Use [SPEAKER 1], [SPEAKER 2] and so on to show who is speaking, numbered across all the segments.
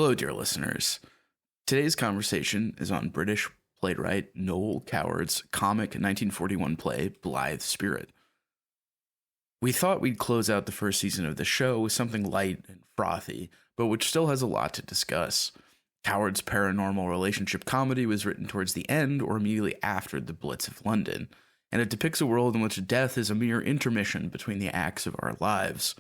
[SPEAKER 1] Hello, dear listeners. Today's conversation is on British playwright Noel Coward's comic 1941 play, Blithe Spirit. We thought we'd close out the first season of the show with something light and frothy, but which still has a lot to discuss. Coward's paranormal relationship comedy was written towards the end or immediately after the Blitz of London, and it depicts a world in which death is a mere intermission between the acts of our lives.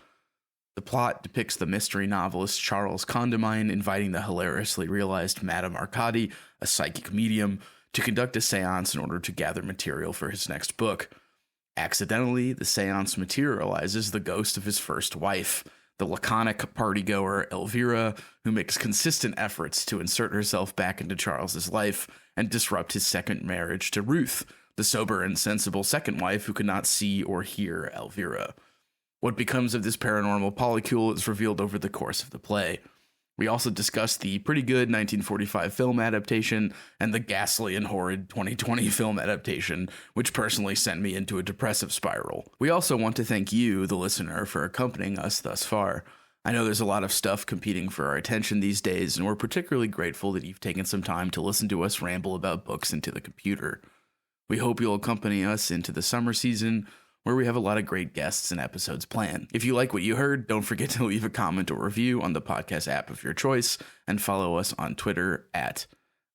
[SPEAKER 1] The plot depicts the mystery novelist Charles Condamine inviting the hilariously realized Madame Arcady, a psychic medium, to conduct a seance in order to gather material for his next book. Accidentally, the seance materializes the ghost of his first wife, the laconic partygoer Elvira, who makes consistent efforts to insert herself back into Charles's life and disrupt his second marriage to Ruth, the sober and sensible second wife who could not see or hear Elvira. What becomes of this paranormal polycule is revealed over the course of the play. We also discussed the pretty good 1945 film adaptation and the ghastly and horrid 2020 film adaptation, which personally sent me into a depressive spiral. We also want to thank you, the listener, for accompanying us thus far. I know there's a lot of stuff competing for our attention these days, and we're particularly grateful that you've taken some time to listen to us ramble about books into the computer. We hope you'll accompany us into the summer season, where we have a lot of great guests and episodes planned. If you like what you heard, don't forget to leave a comment or review on the podcast app of your choice, and follow us on Twitter at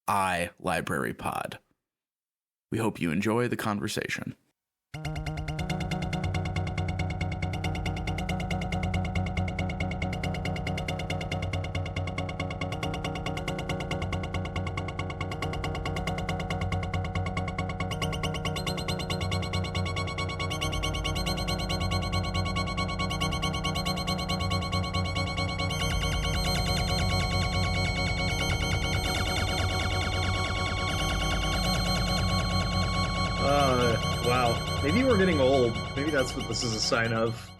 [SPEAKER 1] iLibraryPod. We hope you enjoy the conversation.
[SPEAKER 2] Wow. Maybe we're getting old. Maybe that's what this is a sign of.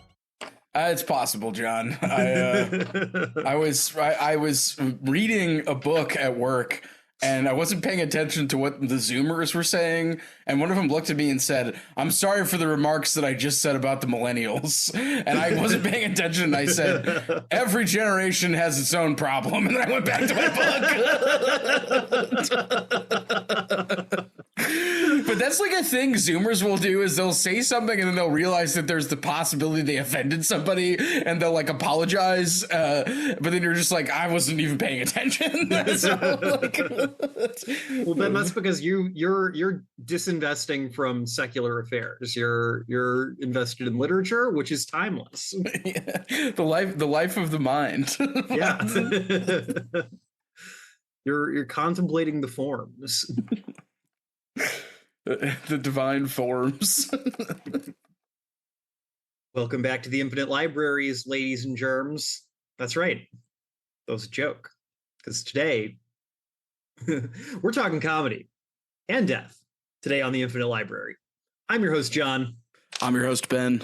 [SPEAKER 1] It's possible, John. I was reading a book at work, and I wasn't paying attention to what the Zoomers were saying. And one of them looked at me and said, "I'm sorry for the remarks that I just said about the millennials." And I wasn't paying attention. And I said, "Every generation has its own problem." And then I went back to my book. But that's like a thing Zoomers will do, is they'll say something and then they'll realize that there's the possibility they offended somebody and they'll like apologize. But then you're just like, I wasn't even paying attention. So, like,
[SPEAKER 2] well, Ben, that's because you're disinvesting from secular affairs. You're invested in literature, which is timeless.
[SPEAKER 1] Yeah. The life of the mind.
[SPEAKER 2] Yeah. You're contemplating the forms.
[SPEAKER 1] The divine forms.
[SPEAKER 2] Welcome back to the Infinite Libraries, ladies and germs. That's right. That was a joke. Because today, we're talking comedy and death today on the Infinite Library. I'm your host, John.
[SPEAKER 1] I'm your host, Ben.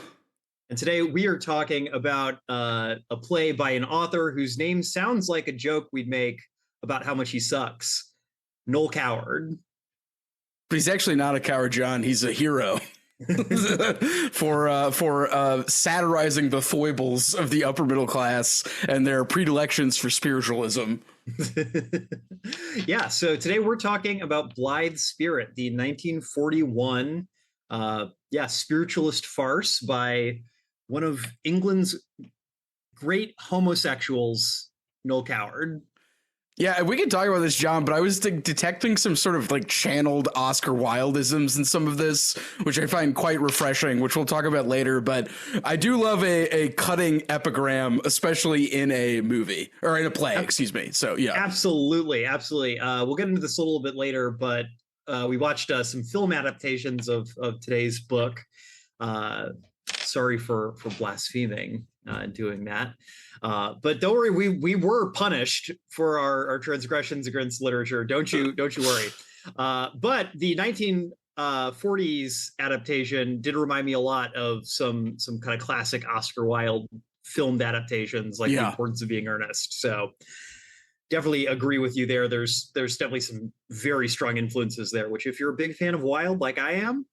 [SPEAKER 2] And today we are talking about a play by an author whose name sounds like a joke we'd make about how much he sucks. Noel Coward.
[SPEAKER 1] But he's actually not a coward, John. He's a hero for satirizing the foibles of the upper middle class and their predilections for spiritualism.
[SPEAKER 2] Yeah, so today we're talking about Blithe Spirit, the 1941 spiritualist farce by one of England's great homosexuals, Noel Coward.
[SPEAKER 1] Yeah, we could talk about this, John, but I was detecting some sort of like channeled Oscar Wilde-isms in some of this, which I find quite refreshing, which we'll talk about later. But I do love a cutting epigram, especially in a movie or in a play, excuse me. So, yeah. Absolutely.
[SPEAKER 2] We'll get into this a little bit later, but we watched some film adaptations of today's book. Sorry for blaspheming doing that. But don't worry, we were punished for our transgressions against literature. Don't you worry. But the 1940s adaptation did remind me a lot of some kind of classic Oscar Wilde filmed adaptations, like The Importance of Being Earnest. So definitely agree with you there. There's definitely some very strong influences there, which if you're a big fan of Wilde like I am,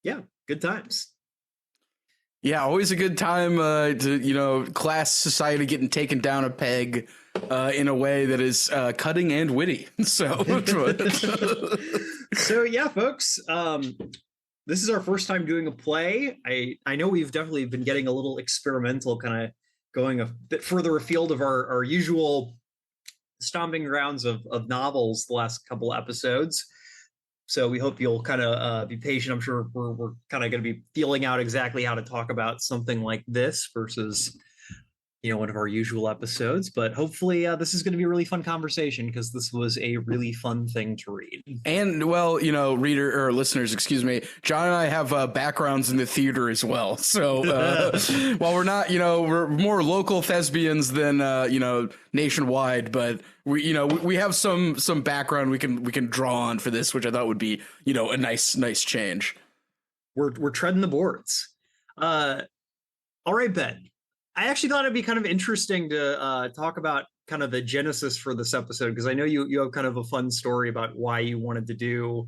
[SPEAKER 2] yeah, good times.
[SPEAKER 1] Yeah, always a good time to, class society getting taken down a peg in a way that is cutting and witty. So,
[SPEAKER 2] So yeah, folks, this is our first time doing a play. I know we've definitely been getting a little experimental, kind of going a bit further afield of our usual stomping grounds of novels the last couple episodes. So we hope you'll kind of be patient. I'm sure we're kind of going to be feeling out exactly how to talk about something like this versus, one of our usual episodes. But hopefully this is going to be a really fun conversation because this was a really fun thing to read.
[SPEAKER 1] And, well, reader or listeners, excuse me, John and I have backgrounds in the theater as well. So while we're not, we're more local thespians than, nationwide, but we have some background we can draw on for this, which I thought would be, a nice change.
[SPEAKER 2] We're treading the boards. All right, Ben. I actually thought it'd be kind of interesting to talk about kind of the genesis for this episode, because I know you have kind of a fun story about why you wanted to do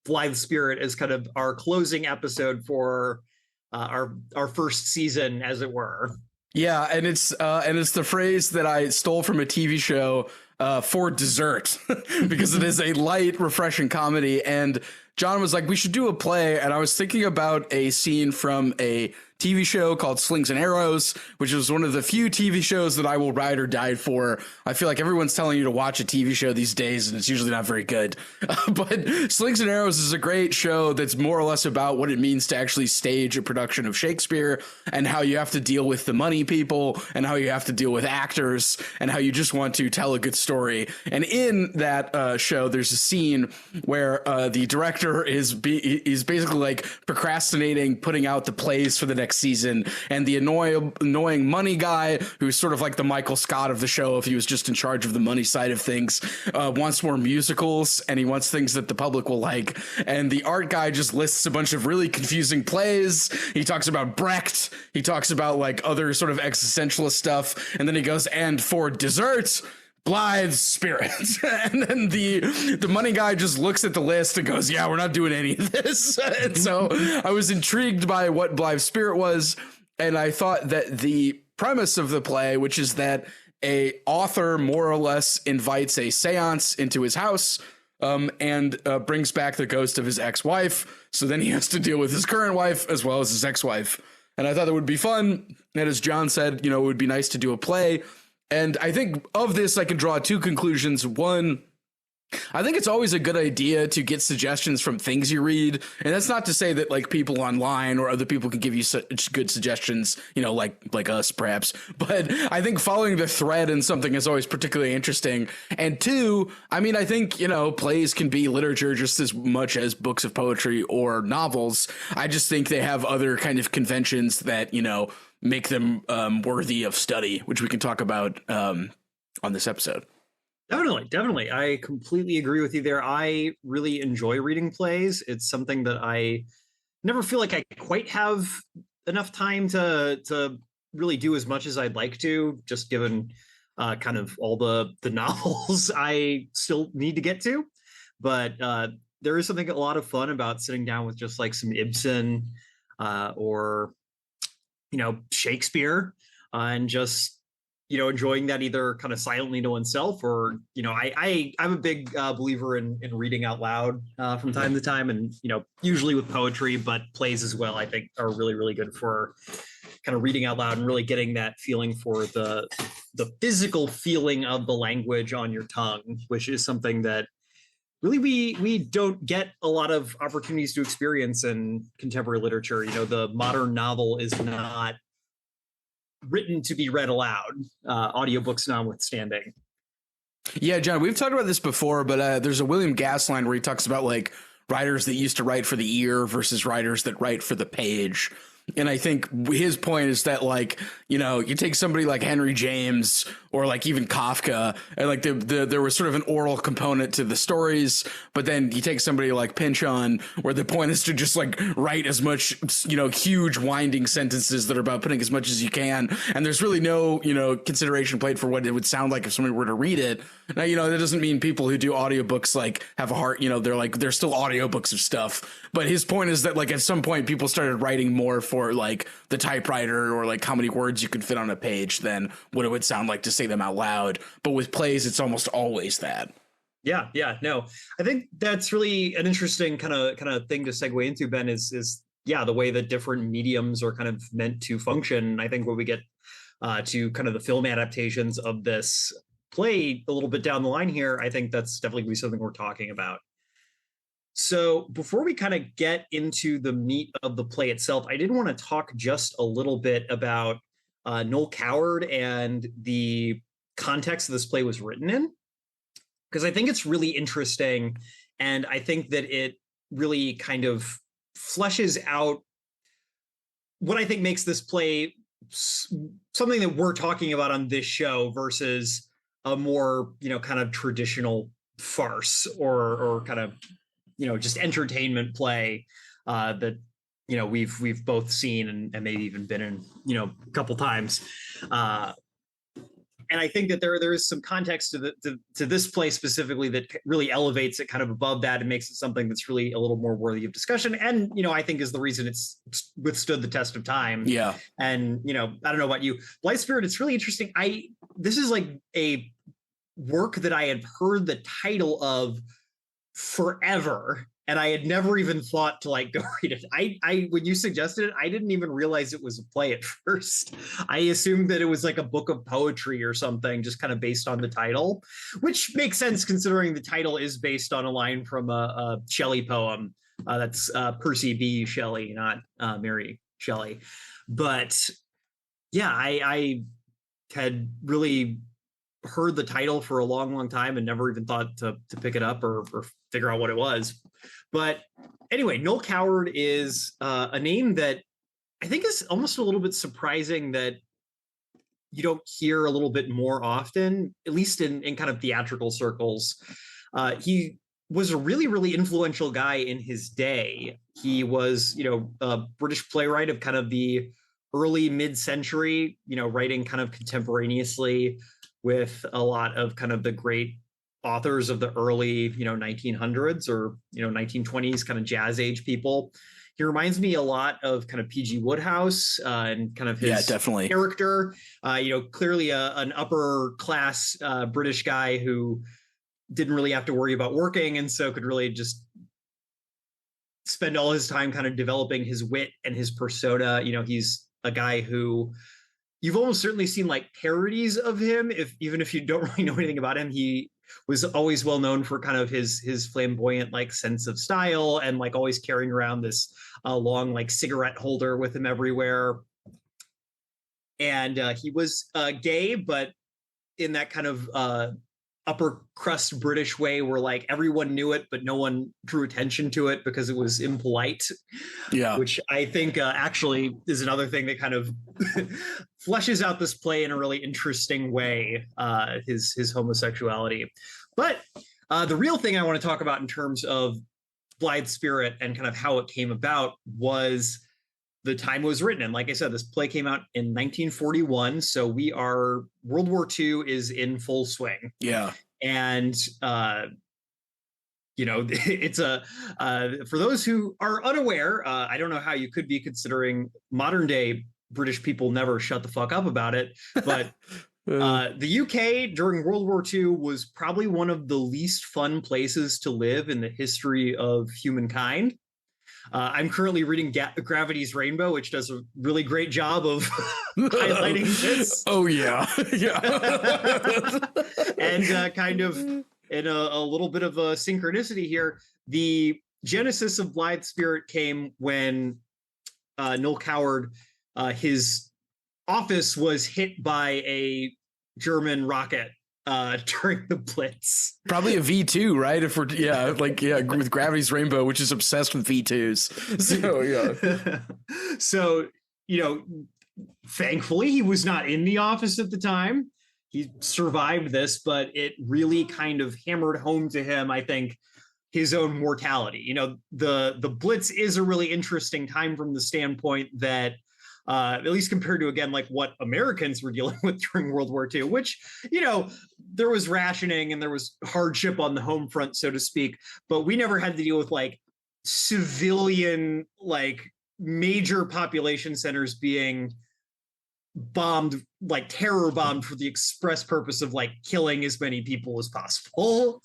[SPEAKER 2] Blithe Spirit as kind of our closing episode for our first season, as it were.
[SPEAKER 1] Yeah, and it's the phrase that I stole from a TV show for dessert because it is a light, refreshing comedy. And John was like, we should do a play. And I was thinking about a scene from a TV show called Slings and Arrows, which is one of the few TV shows that I will ride or die for. I feel like everyone's telling you to watch a TV show these days, and it's usually not very good. But Slings and Arrows is a great show that's more or less about what it means to actually stage a production of Shakespeare and how you have to deal with the money people and how you have to deal with actors and how you just want to tell a good story. And in that show, there's a scene where the director is basically like procrastinating putting out the plays for the next season, and the annoying money guy, who's sort of like the Michael Scott of the show if he was just in charge of the money side of things, wants more musicals, and he wants things that the public will like. And the art guy just lists a bunch of really confusing plays. He talks about Brecht, he talks about like other sort of existentialist stuff, and then he goes, and for dessert, Blithe Spirit. And then the money guy just looks at the list and goes, yeah, we're not doing any of this. And so I was intrigued by what Blithe Spirit was. And I thought that the premise of the play, which is that a author more or less invites a seance into his house and brings back the ghost of his ex-wife. So then he has to deal with his current wife as well as his ex-wife. And I thought that would be fun. And as John said, it would be nice to do a play. And I think of this, I can draw two conclusions. One, I think it's always a good idea to get suggestions from things you read. And that's not to say that like people online or other people can give you such good suggestions, like us perhaps. But I think following the thread in something is always particularly interesting. And two, I think, plays can be literature just as much as books of poetry or novels. I just think they have other kind of conventions that, make them worthy of study, which we can talk about on this episode.
[SPEAKER 2] Definitely. I completely agree with you there. I really enjoy reading plays. It's something that I never feel like I quite have enough time to really do as much as I'd like to, just given kind of all the novels I still need to get to. But there is something a lot of fun about sitting down with just like some Ibsen or Shakespeare and just enjoying that either kind of silently to oneself or I'm a big believer in reading out loud from time to time, and usually with poetry, but plays as well I think are really, really good for kind of reading out loud and really getting that feeling for the physical feeling of the language on your tongue, which is something that really we don't get a lot of opportunities to experience in contemporary literature. The modern novel is not written to be read aloud, audiobooks notwithstanding.
[SPEAKER 1] Yeah, John, we've talked about this before, but there's a William Gass line where he talks about like writers that used to write for the ear versus writers that write for the page. And I think his point is that, like, you take somebody like Henry James or like even Kafka, and like there was sort of an oral component to the stories, but then you take somebody like Pynchon, where the point is to just like write as much, huge winding sentences that are about putting as much as you can, and there's really no, consideration played for what it would sound like if somebody were to read it. Now, that doesn't mean people who do audiobooks like have a heart, they're still audiobooks of stuff, but his point is that like at some point people started writing more for like the typewriter, or like how many words you could fit on a page than what it would sound like to say them out loud. But with plays, it's almost always that.
[SPEAKER 2] Yeah. No, I think that's really an interesting kind of thing to segue into, Ben, is the way that different mediums are kind of meant to function. I think when we get to kind of the film adaptations of this play a little bit down the line here, I think that's definitely gonna be something we're talking about. So before we kind of get into the meat of the play itself, I did want to talk just a little bit about Noel Coward and the context this play was written in, because I think it's really interesting, and I think that it really kind of fleshes out what I think makes this play something that we're talking about on this show versus a more, kind of traditional farce or kind of, just entertainment play that, we've both seen and maybe even been in, a couple times. And I think that there is some context to this play specifically that really elevates it kind of above that and makes it something that's really a little more worthy of discussion. And, I think is the reason it's withstood the test of time.
[SPEAKER 1] Yeah.
[SPEAKER 2] And, I don't know about you, Blithe Spirit, it's really interesting. This is like a work that I had heard the title of forever, and I had never even thought to like go read it. I when you suggested it, I didn't even realize it was a play at first. I assumed that it was like a book of poetry or something, just kind of based on the title, which makes sense considering the title is based on a line from a Shelley poem. That's Percy B. Shelley, not Mary Shelley. But yeah, I had really heard the title for a long time and never even thought to pick it up or figure out what it was. But anyway, Noel Coward is a name that I think is almost a little bit surprising that you don't hear a little bit more often, at least in kind of theatrical circles. He was a really, really influential guy in his day. He was, a British playwright of kind of the early mid-century, writing kind of contemporaneously with a lot of kind of the great authors of the early, 1900s or, 1920s kind of jazz age people. He reminds me a lot of kind of P.G. Wodehouse and kind of his
[SPEAKER 1] definitely
[SPEAKER 2] character. Clearly an upper class British guy who didn't really have to worry about working, and so could really just spend all his time kind of developing his wit and his persona. He's a guy who you've almost certainly seen like parodies of him, even if you don't really know anything about him. He was always well known for kind of his flamboyant like sense of style and like always carrying around this long like cigarette holder with him everywhere. And he was gay, but in that kind of upper crust British way where like everyone knew it, but no one drew attention to it because it was impolite.
[SPEAKER 1] Yeah.
[SPEAKER 2] Which I think actually is another thing that kind of fleshes out this play in a really interesting way, his homosexuality. But the real thing I want to talk about in terms of Blithe Spirit and kind of how it came about was the time it was written. And like I said, this play came out in 1941. So World War II is in full swing.
[SPEAKER 1] Yeah.
[SPEAKER 2] And, it's for those who are unaware, I don't know how you could be considering modern day British people never shut the fuck up about it. But the UK during World War II was probably one of the least fun places to live in the history of humankind. I'm currently reading Gravity's Rainbow, which does a really great job of highlighting this.
[SPEAKER 1] Oh, yeah. Yeah.
[SPEAKER 2] And kind of in a little bit of a synchronicity here, the genesis of Blithe Spirit came when Noel Coward, his office was hit by a German rocket during the Blitz.
[SPEAKER 1] Probably a V2, right? With Gravity's Rainbow, which is obsessed with V2s. So yeah.
[SPEAKER 2] So, thankfully he was not in the office at the time. he survived this, but it really kind of hammered home to him, I think, his own mortality. You know, the Blitz is a really interesting time from the standpoint that at least compared to, again, like what Americans were dealing with during World War II, which, you know, there was rationing and there was hardship on the home front, so to speak, but we never had to deal with like civilian, like major population centers being bombed, like terror bombed for the express purpose of like killing as many people as possible.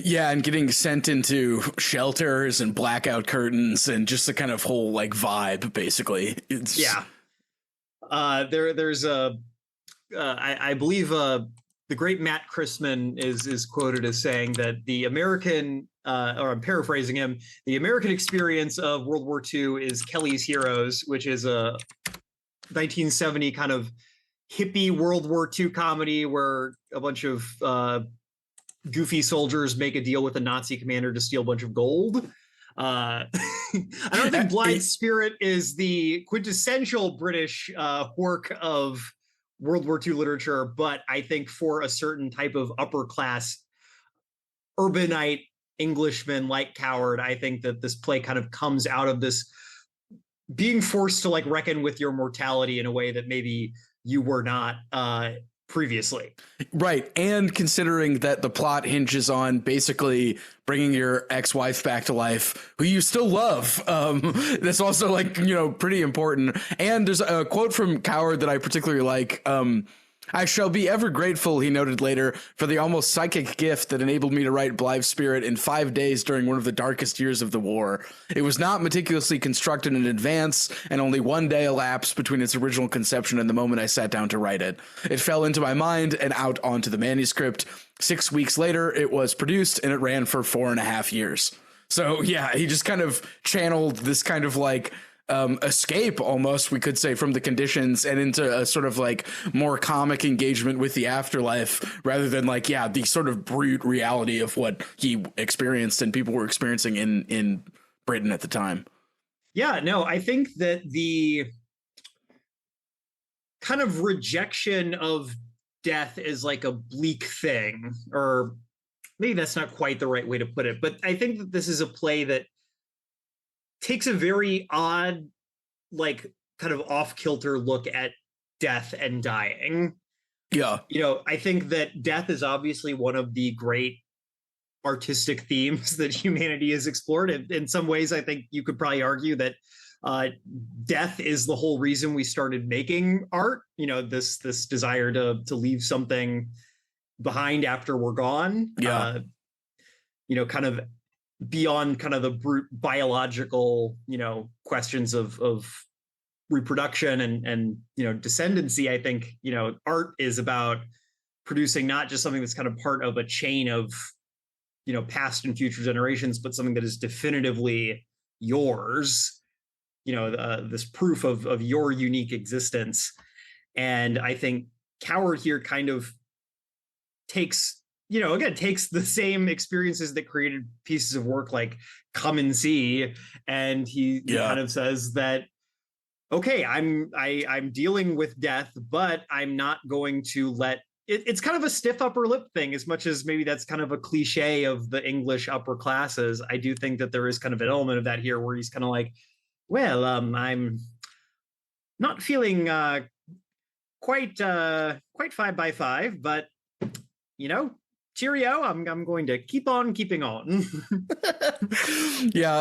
[SPEAKER 1] Yeah, and getting sent into shelters and blackout curtains and just the kind of whole like vibe, basically.
[SPEAKER 2] Yeah. There's a, I believe the great Matt Christman is quoted as saying that the American, or I'm paraphrasing him, the American experience of World War II is Kelly's Heroes, which is a 1970 kind of hippie World War II comedy where a bunch of goofy soldiers make a deal with a Nazi commander to steal a bunch of gold. I don't think Blithe Spirit is the quintessential British work of World War II literature, but I think for a certain type of upper class urbanite Englishman like Coward, I think that this play kind of comes out of this being forced to like reckon with your mortality in a way that maybe you were not previously.
[SPEAKER 1] Right. And considering that the plot hinges on basically bringing your ex-wife back to life, who you still love. That's also like, you know, pretty important. And there's a quote from Coward that I particularly like. I shall be ever grateful, he noted later, for the almost psychic gift that enabled me to write Blithe Spirit in 5 days during one of the darkest years of the war. It was not meticulously constructed in advance, and only 1 day elapsed between its original conception and the moment I sat down to write it. It fell into my mind and out onto the manuscript. 6 weeks later, it was produced, and it ran for 4.5 years. So, yeah, he just kind of channeled this kind of like escape almost, we could say, from the conditions and into a sort of like more comic engagement with the afterlife rather than like, yeah, the sort of brute reality of what he experienced and people were experiencing in Britain at the time.
[SPEAKER 2] Yeah, no, I think that the kind of rejection of death is like a bleak thing, or maybe that's not quite the right way to put it, but I think that this is a play that takes a very odd, like kind of off-kilter look at death and dying.
[SPEAKER 1] Yeah.
[SPEAKER 2] You know, I think that death is obviously one of the great artistic themes that humanity has explored. In some ways, I think you could probably argue that death is the whole reason we started making art. You know, this desire to leave something behind after we're gone.
[SPEAKER 1] Yeah.
[SPEAKER 2] You know, kind of beyond kind of the brute biological, you know, questions of reproduction and you know, descendancy. I think, you know, art is about producing not just something that's kind of part of a chain of, you know, past and future generations, but something that is definitively yours, you know, this proof of your unique existence. And I think Coward here kind of takes, you know, again, takes the same experiences that created pieces of work like Come and See, and he kind of says that, okay, I'm dealing with death, but I'm not going to let it. It's kind of a stiff upper lip thing, as much as maybe that's kind of a cliche of the English upper classes. I do think that there is kind of an element of that here, where he's kind of like, well, I'm not feeling quite 5x5, but you know, cheerio, I'm going to keep on keeping on.
[SPEAKER 1] Yeah,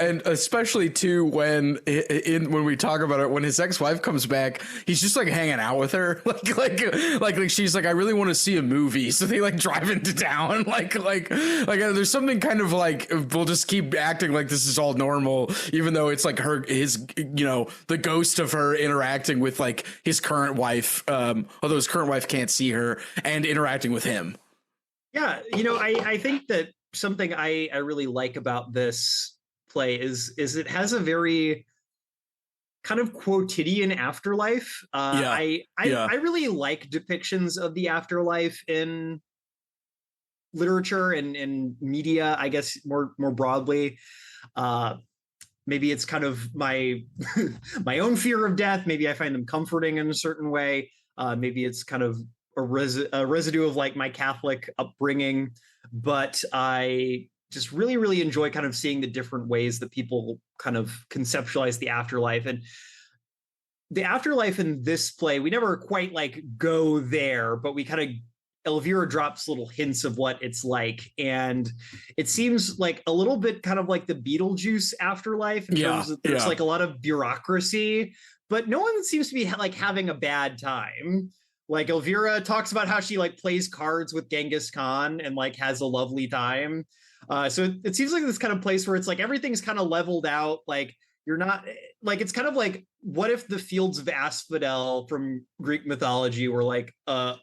[SPEAKER 1] and especially too when we talk about it, when his ex-wife comes back, he's just like hanging out with her, like she's like, I really want to see a movie, so they like drive into town, like there's something kind of like, we'll just keep acting like this is all normal, even though it's like his you know, the ghost of her interacting with like his current wife, although his current wife can't see her, and interacting with him. Yeah,
[SPEAKER 2] you know, I think that something I really like about this play is it has a very kind of quotidian afterlife. I really like depictions of the afterlife in literature and media, I guess more broadly. Maybe it's kind of my my own fear of death. Maybe I find them comforting in a certain way. Maybe it's kind of a residue of like my Catholic upbringing, but I just really, really enjoy kind of seeing the different ways that people kind of conceptualize the afterlife. And the afterlife in this play, we never quite like go there, but we kind of Elvira drops little hints of what it's like, and it seems like a little bit kind of like the Beetlejuice afterlife in terms of there's like a lot of bureaucracy, but no one seems to be like having a bad time. Like Elvira talks about how she like plays cards with Genghis Khan and like has a lovely time. So it seems like this kind of place where it's like everything's kind of leveled out. Like you're not like, it's kind of like, what if the fields of asphodel from Greek mythology were like a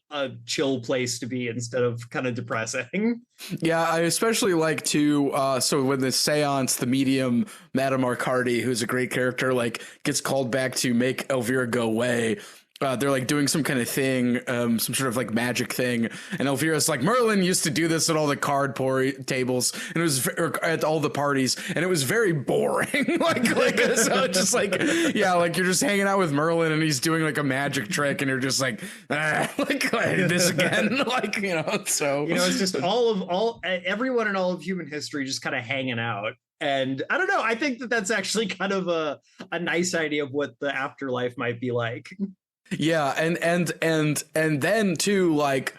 [SPEAKER 2] chill place to be instead of kind of depressing?
[SPEAKER 1] Yeah, I especially like to so when the seance, the medium Madame Arcady, who's a great character, like gets called back to make Elvira go away. They're like doing some kind of thing, some sort of like magic thing, and Elvira's like, Merlin used to do this at all the card tables, and it was at all the parties, and it was very boring. like so just like, yeah, like you're just hanging out with Merlin, and he's doing like a magic trick, and you're just like this again, like, you know. So
[SPEAKER 2] it's just everyone in all of human history just kind of hanging out. And I don't know, I think that that's actually kind of a nice idea of what the afterlife might be like.
[SPEAKER 1] Yeah, and then too, like,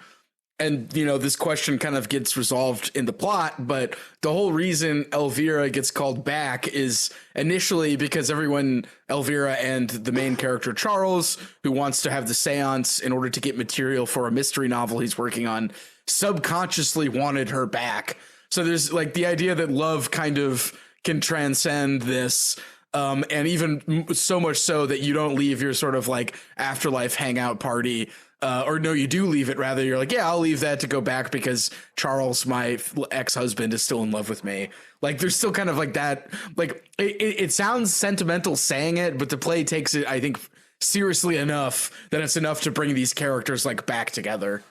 [SPEAKER 1] and this question kind of gets resolved in the plot, but the whole reason Elvira gets called back is initially because Elvira and the main character Charles, who wants to have the seance in order to get material for a mystery novel he's working on, subconsciously wanted her back. So there's like the idea that love kind of can transcend this. And even so much so that you don't leave your sort of like afterlife hangout party, or no, you do leave it. Rather, you're like, yeah, I'll leave that to go back because Charles, my ex-husband, is still in love with me. Like, there's still kind of like that. Like, it sounds sentimental saying it, but the play takes it, I think, seriously enough that it's enough to bring these characters like back together.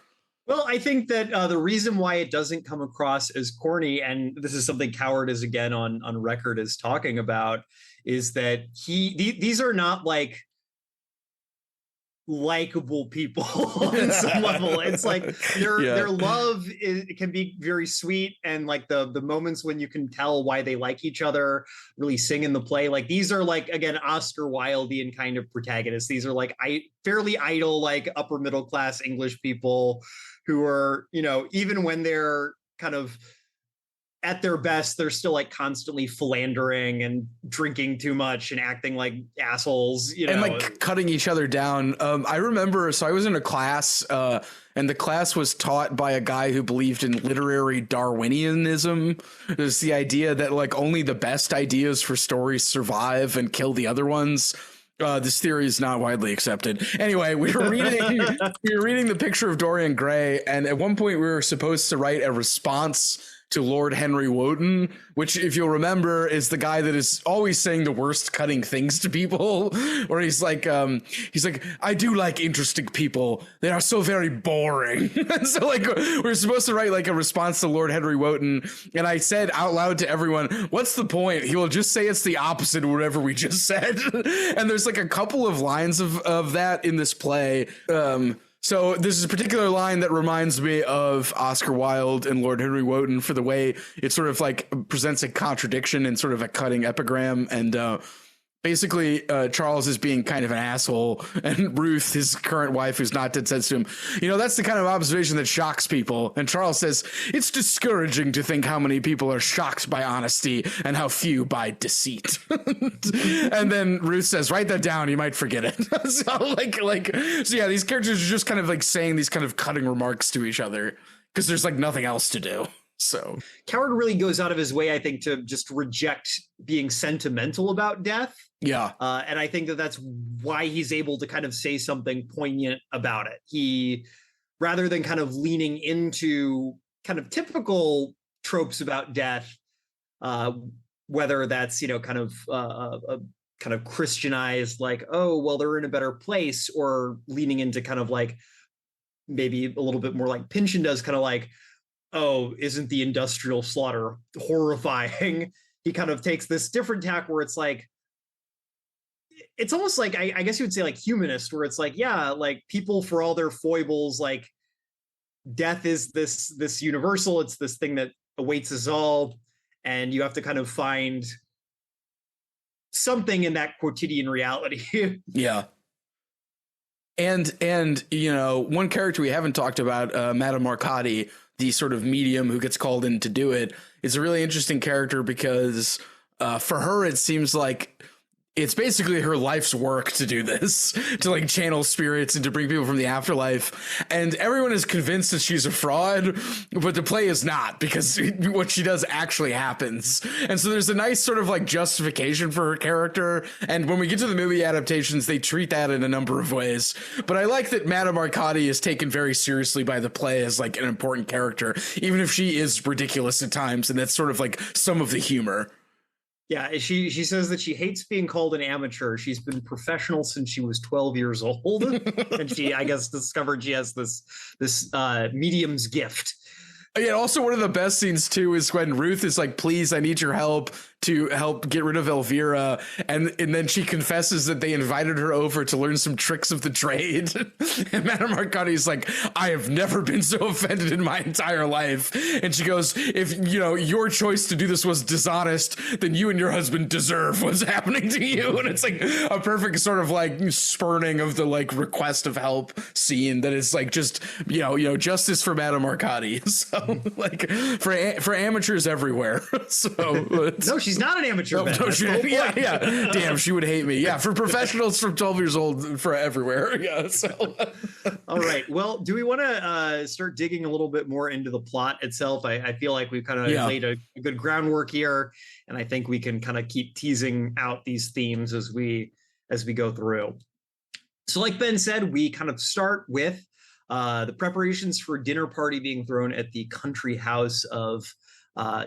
[SPEAKER 2] Well, I think that the reason why it doesn't come across as corny, and this is something Coward is again on record as talking about, is that these are not like likable people on some level. It's like their love can be very sweet, and like the moments when you can tell why they like each other really sing in the play. Like these are like, again, Oscar Wildean kind of protagonists. These are like fairly idle, like upper middle class English people who are, even when they're kind of at their best, they're still like constantly philandering and drinking too much and acting like assholes,
[SPEAKER 1] and like cutting each other down. I remember, so I was in a class, and the class was taught by a guy who believed in literary Darwinianism. There's the idea that like only the best ideas for stories survive and kill the other ones. This theory is not widely accepted. Anyway, we were reading The Picture of Dorian Gray, and at one point we were supposed to write a response to Lord Henry Wotton, which, if you'll remember, is the guy that is always saying the worst cutting things to people. Or he's like, I do like interesting people. They are so very boring. And so like we're supposed to write like a response to Lord Henry Wotton, and I said out loud to everyone, "What's the point? He will just say it's the opposite of whatever we just said." And there's like a couple of lines of that in this play. So this is a particular line that reminds me of Oscar Wilde and Lord Henry Wotton for the way it sort of like presents a contradiction in sort of a cutting epigram. And basically, Charles is being kind of an asshole, and Ruth, his current wife, who's not dead, says to him, that's the kind of observation that shocks people. And Charles says, it's discouraging to think how many people are shocked by honesty and how few by deceit. And then Ruth says, write that down, you might forget it. So yeah, these characters are just kind of like saying these kind of cutting remarks to each other because there's like nothing else to do. So
[SPEAKER 2] Coward really goes out of his way, I think, to just reject being sentimental about death.
[SPEAKER 1] Yeah.
[SPEAKER 2] And I think that that's why he's able to kind of say something poignant about it. He, rather than kind of leaning into kind of typical tropes about death, whether that's, kind of Christianized, like, oh, well, they're in a better place, or leaning into kind of like maybe a little bit more like Pynchon does, kind of like, oh, isn't the industrial slaughter horrifying? He kind of takes this different tack where it's like, it's almost like I guess you would say like humanist, where it's like, yeah, like people for all their foibles, like death is this universal. It's this thing that awaits us all, and you have to kind of find something in that quotidian reality.
[SPEAKER 1] Yeah. And you know, one character we haven't talked about, Madame Arcadi, the sort of medium who gets called in to do it, is a really interesting character because for her, it seems like it's basically her life's work to do this, to like channel spirits and to bring people from the afterlife. And everyone is convinced that she's a fraud, but the play is not, because what she does actually happens. And so there's a nice sort of like justification for her character. And when we get to the movie adaptations, they treat that in a number of ways. But I like that Madame Arcadi is taken very seriously by the play as like an important character, even if she is ridiculous at times. And that's sort of like some of the humor.
[SPEAKER 2] Yeah, she says that she hates being called an amateur. She's been professional since she was 12 years old, and she, I guess, discovered she has this medium's gift.
[SPEAKER 1] Yeah, also one of the best scenes too is when Ruth is like, "Please, I need your help to help get rid of Elvira," and then she confesses that they invited her over to learn some tricks of the trade. And Madame Arcadi is like, "I have never been so offended in my entire life." And she goes, "If you know your choice to do this was dishonest, then you and your husband deserve what's happening to you." And it's like a perfect sort of like spurning of the like request of help scene that is like just you know justice for Madame Arcadi. So like for amateurs everywhere. So
[SPEAKER 2] no, she's not an amateur.
[SPEAKER 1] Yeah. Damn, she would hate me. Yeah, for professionals from 12 years old, for everywhere. Yeah. So,
[SPEAKER 2] all right. Well, do we want to start digging a little bit more into the plot itself? I feel like we've kind of laid a good groundwork here, and I think we can kind of keep teasing out these themes as we go through. So, like Ben said, we kind of start with the preparations for a dinner party being thrown at the country house of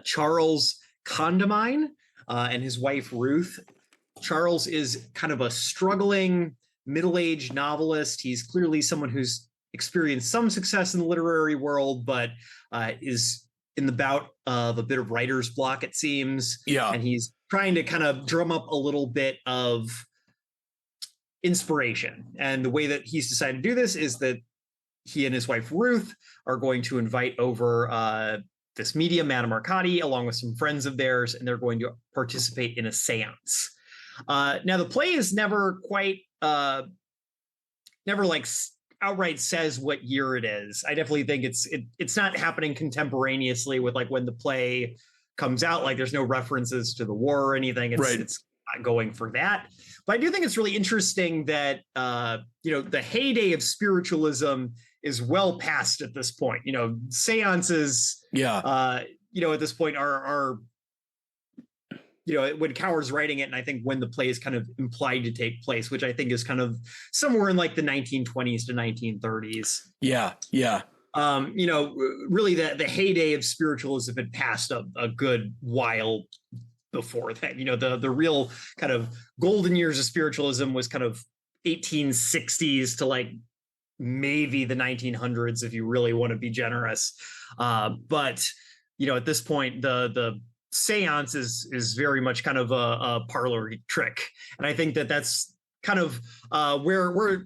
[SPEAKER 2] Charles Condamine and his wife Ruth. Charles is kind of a struggling middle-aged novelist. He's clearly someone who's experienced some success in the literary world, but is in the bout of a bit of writer's block, it seems.
[SPEAKER 1] Yeah.
[SPEAKER 2] And he's trying to kind of drum up a little bit of inspiration. And the way that he's decided to do this is that he and his wife Ruth are going to invite over this medium, Madame Arcadi, along with some friends of theirs, and they're going to participate in a seance. Now, the play is never quite, never like outright says what year it is. I definitely think it's not happening contemporaneously with like when the play comes out. Like there's no references to the war or anything. It's not going for that. But I do think it's really interesting that, the heyday of spiritualism is well past at this point. Seances, at this point are when Coward's writing it, and I think when the play is kind of implied to take place, which I think is kind of somewhere in like the 1920s to 1930s.
[SPEAKER 1] Yeah.
[SPEAKER 2] Really the heyday of spiritualism had passed a good while before that. The real kind of golden years of spiritualism was kind of 1860s to like maybe the 1900s, if you really want to be generous. But at this point, the seance is very much kind of a parlor trick, and I think that's kind of where we're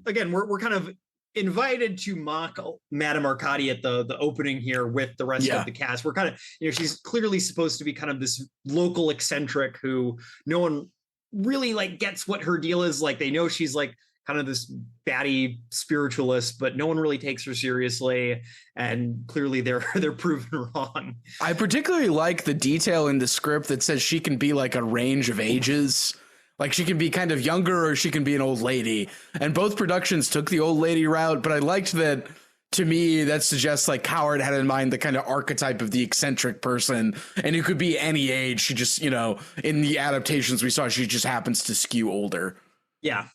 [SPEAKER 2] kind of invited to mock Madame Arcadi at the opening here with the rest of the cast. We're kind of, she's clearly supposed to be kind of this local eccentric who no one really like gets what her deal is. Like they know she's like kind of this batty spiritualist, but no one really takes her seriously. And clearly they're proven wrong.
[SPEAKER 1] I particularly like the detail in the script that says she can be like a range of ages. Like she can be kind of younger or she can be an old lady. And both productions took the old lady route, but I liked that. To me, that suggests like Coward had in mind the kind of archetype of the eccentric person, and it could be any age. She just, in the adaptations we saw, she just happens to skew older.
[SPEAKER 2] Yeah.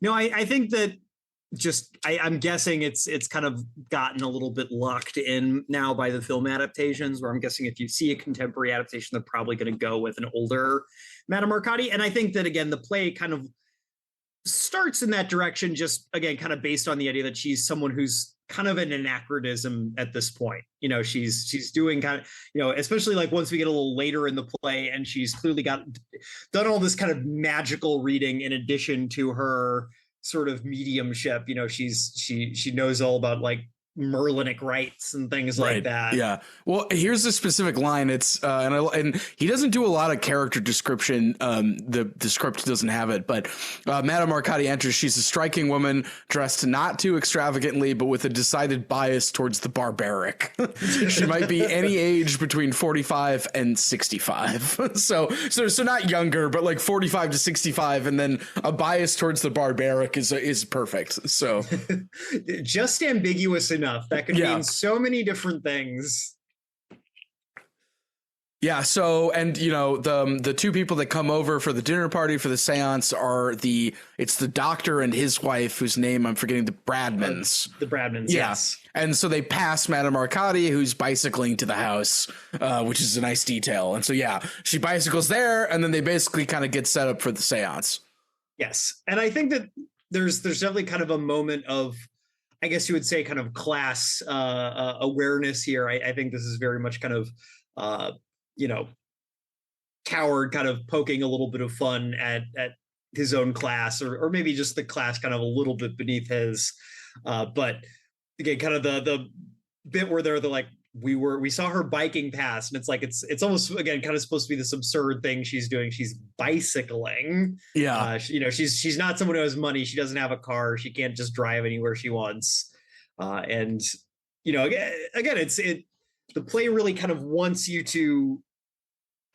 [SPEAKER 2] No, I think that I'm guessing it's kind of gotten a little bit locked in now by the film adaptations, where I'm guessing if you see a contemporary adaptation, they're probably going to go with an older Madame Arcadi. And I think that, again, the play kind of starts in that direction, just, again, kind of based on the idea that she's someone who's kind of an anachronism at this point. You know, she's doing kind of, you know, especially like once we get a little later in the play, and she's clearly done all this kind of magical reading in addition to her sort of mediumship. You know, she knows all about like Merlinic rights and things like that.
[SPEAKER 1] Yeah. Well, here's the specific line. It's and he doesn't do a lot of character description. The script doesn't have it, but Madame Arcati enters. She's a striking woman dressed not too extravagantly, but with a decided bias towards the barbaric. She might be any age between 45 and 65. So not younger, but like 45 to 65, and then a bias towards the barbaric is perfect. So
[SPEAKER 2] just ambiguous enough. That could mean so many different things.
[SPEAKER 1] Yeah. So, and you know, the two people that come over for the dinner party for the seance are it's the doctor and his wife, whose name I'm forgetting, the Bradmans.
[SPEAKER 2] The Bradmans.
[SPEAKER 1] Yeah.
[SPEAKER 2] Yes.
[SPEAKER 1] And so they pass Madame Arcati, who's bicycling to the house, which is a nice detail. And so, yeah, she bicycles there, and then they basically kind of get set up for the seance.
[SPEAKER 2] Yes. And I think that there's definitely kind of a moment of, I guess you would say, kind of class awareness here. I think this is very much kind of, you know, Coward kind of poking a little bit of fun at his own class, or maybe just the class kind of a little bit beneath his. But again, kind of the bit where they're like, we saw her biking past, and it's like it's almost, again, kind of supposed to be this absurd thing she's doing. She's bicycling.
[SPEAKER 1] Yeah.
[SPEAKER 2] You know, she's not someone who has money. She doesn't have a car. She can't just drive anywhere she wants. And you know, again, the play really kind of wants you to,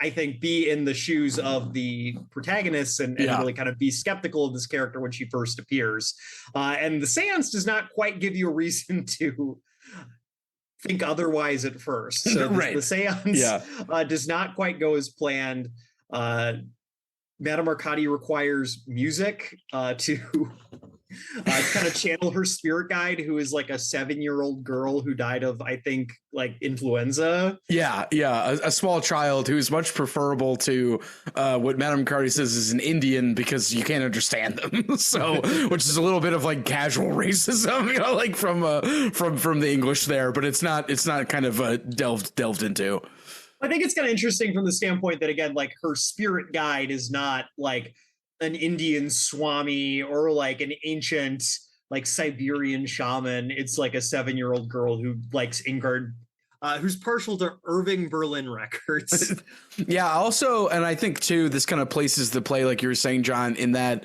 [SPEAKER 2] I think, be in the shoes of the protagonists and really kind of be skeptical of this character when she first appears. And the seance does not quite give you a reason to think otherwise at first. So the seance does not quite go as planned. Madame Arcati requires music to kind of channel her spirit guide, who is like a 7-year-old girl who died of, I think, like influenza.
[SPEAKER 1] Yeah. A small child who's much preferable to what Madame Arcati says is an Indian, because you can't understand them. So, which is a little bit of like casual racism, you know, like from the English there, but it's not kind of delved into.
[SPEAKER 2] I think it's kind of interesting from the standpoint that, again, like her spirit guide is not like an Indian Swami or like an ancient like Siberian shaman. It's like a 7-year-old girl who likes Ingard, who's partial to Irving Berlin records.
[SPEAKER 1] Yeah. Also, and I think too, this kind of places the play, like you were saying, John, in that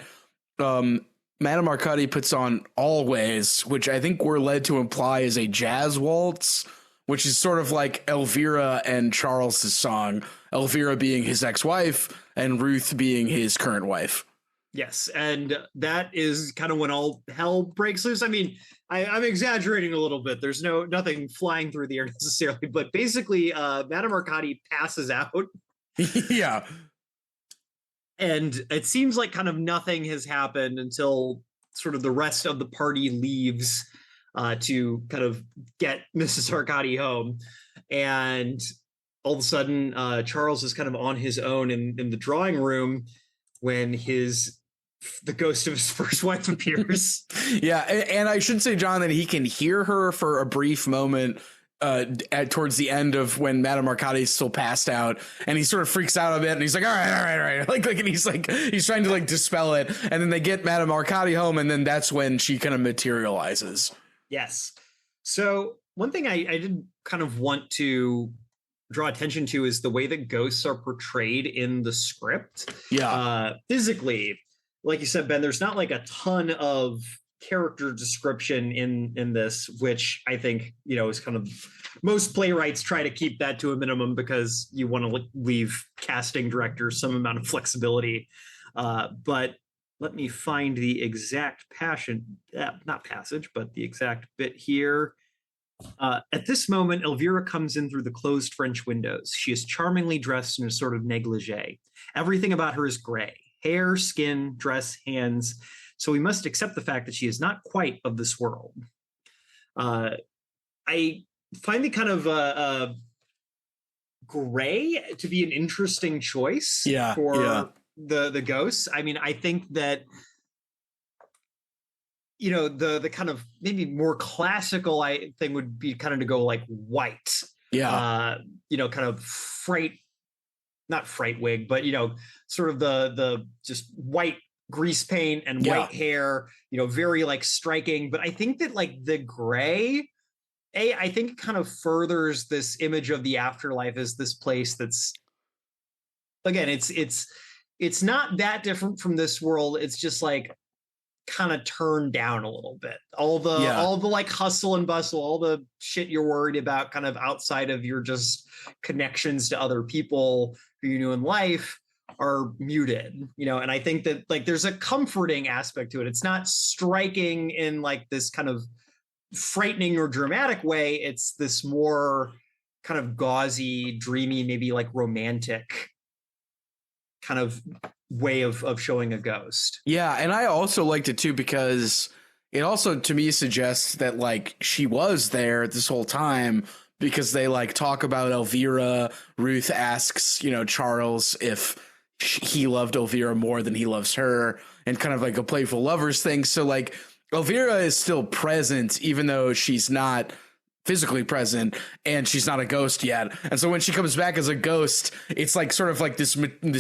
[SPEAKER 1] Madame Arcati puts on Always, which I think we're led to imply is a jazz waltz, which is sort of like Elvira and Charles's song, Elvira being his ex-wife and Ruth being his current wife.
[SPEAKER 2] Yes, and that is kind of when all hell breaks loose. I mean, I'm exaggerating a little bit. There's nothing flying through the air necessarily, but basically, Madame Arcati passes out.
[SPEAKER 1] Yeah.
[SPEAKER 2] And it seems like kind of nothing has happened until sort of the rest of the party leaves to kind of get Mrs. Arcati home. And all of a sudden, Charles is kind of on his own in the drawing room when the ghost of his first wife appears.
[SPEAKER 1] Yeah, and I should say, John, that he can hear her for a brief moment towards the end of when Madame Arcati is still passed out, and he sort of freaks out a bit, and he's like, all right, like, and he's trying to like dispel it, and then they get Madame Arcati home, and then that's when she kind of materializes.
[SPEAKER 2] Yes. So one thing I did kind of want to draw attention to is the way that ghosts are portrayed in the script.
[SPEAKER 1] Yeah.
[SPEAKER 2] Physically, like you said, Ben, there's not like a ton of character description in this, which I think, you know, is kind of, most playwrights try to keep that to a minimum because you want to leave casting directors some amount of flexibility. But let me find the exact not passage, but the exact bit here. At this moment, Elvira comes in through the closed French windows. She is charmingly dressed in a sort of negligee. Everything about her is gray. Hair, skin, dress, hands. So we must accept the fact that she is not quite of this world. I find the kind of gray to be an interesting choice for the ghosts. I mean, I think that the kind of maybe more classical thing would be kind of to go like white.
[SPEAKER 1] Yeah.
[SPEAKER 2] Kind of not fright wig, but sort of the just white grease paint and white hair, very like striking. But I think that like the gray, I think it kind of furthers this image of the afterlife as this place that's, again, it's not that different from this world. It's just like kind of turned down a little bit. All the like hustle and bustle, all the shit you're worried about kind of outside of your just connections to other people who you knew in life are muted, and I think that like there's a comforting aspect to it. It's not striking in like this kind of frightening or dramatic way. It's this more kind of gauzy, dreamy, maybe like romantic kind of way of showing a ghost.
[SPEAKER 1] Yeah, and I also liked it too because it also to me suggests that like she was there this whole time, because they like talk about Elvira. Ruth asks, Charles if he loved Elvira more than he loves her, and kind of like a playful lovers thing. So like Elvira is still present, even though she's not physically present and she's not a ghost yet. And so when she comes back as a ghost, it's like sort of like this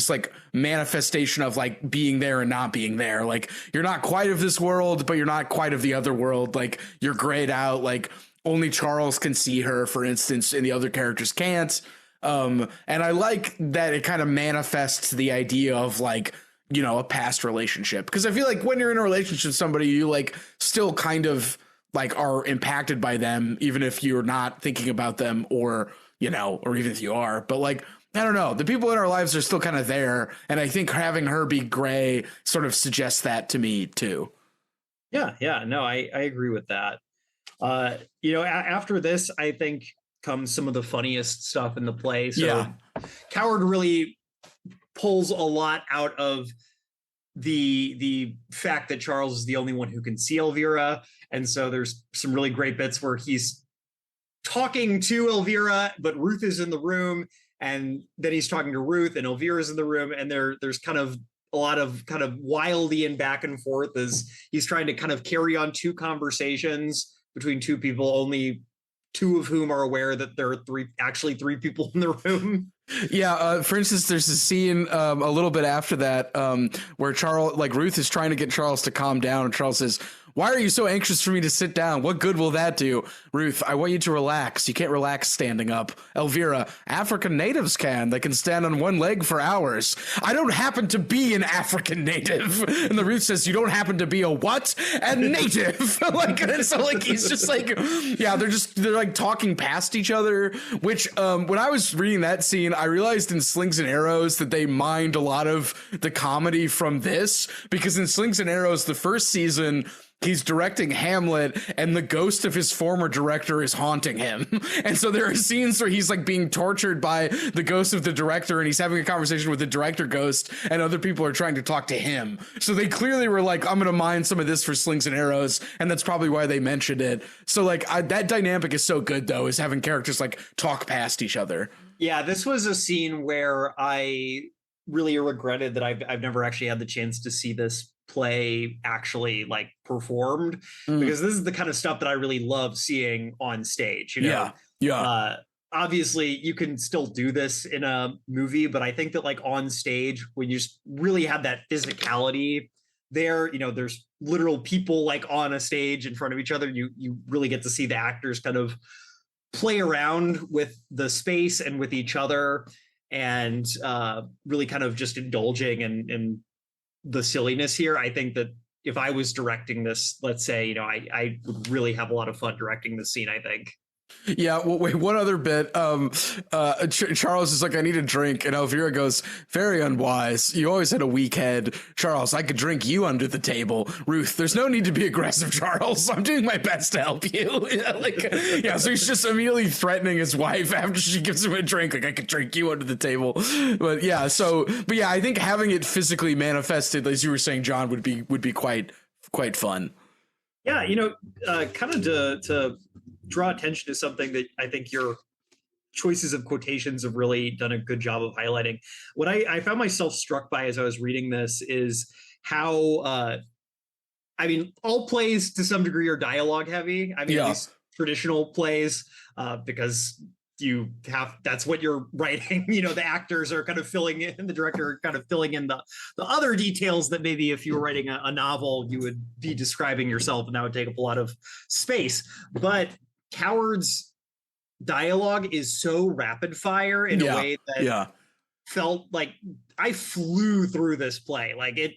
[SPEAKER 1] like manifestation of like being there and not being there. Like you're not quite of this world, but you're not quite of the other world. Like you're grayed out. Like only Charles can see her, for instance, and the other characters can't. And I like that it kind of manifests the idea of like, a past relationship, because I feel like when you're in a relationship with somebody, you like still kind of like are impacted by them, even if you're not thinking about them, or or even if you are. But like, I don't know, the people in our lives are still kind of there, and I think having her be gray sort of suggests that to me too.
[SPEAKER 2] No, I agree with that. After this, I think comes some of the funniest stuff in the play. So Coward really pulls a lot out of the fact that Charles is the only one who can see Elvira. And so there's some really great bits where he's talking to Elvira, but Ruth is in the room, and then he's talking to Ruth and Elvira's in the room, and there's kind of a lot of kind of Wildian back and forth as he's trying to kind of carry on two conversations between two people, only two of whom are aware that there are three people in the room.
[SPEAKER 1] Yeah. For instance, there's a scene a little bit after that where Ruth is trying to get Charles to calm down, and Charles says, "Why are you so anxious for me to sit down? What good will that do?" Ruth, "I want you to relax. You can't relax standing up." Elvira, "African natives can. They can stand on one leg for hours." "I don't happen to be an African native." And the Ruth says, "You don't happen to be a what?" "A native." Like, and so like he's just like, yeah, they're like talking past each other, which when I was reading that scene, I realized in Slings and Arrows that they mined a lot of the comedy from this, because in Slings and Arrows, the first season, he's directing Hamlet, and the ghost of his former director is haunting him. And so there are scenes where he's like being tortured by the ghost of the director, and he's having a conversation with the director ghost, and other people are trying to talk to him. So they clearly were like, I'm going to mine some of this for Slings and Arrows. And that's probably why they mentioned it. So like that dynamic is so good, though, is having characters like talk past each other.
[SPEAKER 2] Yeah, this was a scene where I really regretted that I've never actually had the chance to see this play actually like performed, because this is the kind of stuff that I really love seeing on stage. Obviously you can still do this in a movie, but I think that like on stage, when you just really have that physicality there, there's literal people like on a stage in front of each other, you really get to see the actors kind of play around with the space and with each other, and really kind of just indulging in the silliness here. I think that if I was directing this, let's say, I would really have a lot of fun directing this scene, I think.
[SPEAKER 1] Yeah, well, wait, one other bit. Charles is like, "I need a drink," and Elvira goes, "Very unwise. You always had a weak head." Charles, "I could drink you under the table." Ruth, "There's no need to be aggressive, Charles. I'm doing my best to help you." So he's just immediately threatening his wife after she gives him a drink, like, "I could drink you under the table." But yeah, I think having it physically manifested, as you were saying, John, would be quite fun.
[SPEAKER 2] Yeah, kind of to draw attention to something that I think your choices of quotations have really done a good job of highlighting. What I found myself struck by as I was reading this is how I mean, all plays to some degree are dialogue heavy. I mean, at least traditional plays, because that's what you're writing. The actors are kind of filling in, the director kind of filling in the other details that maybe if you were writing a novel, you would be describing yourself, and that would take up a lot of space. But Coward's dialogue is so rapid fire in a way that felt like I flew through this play. Like it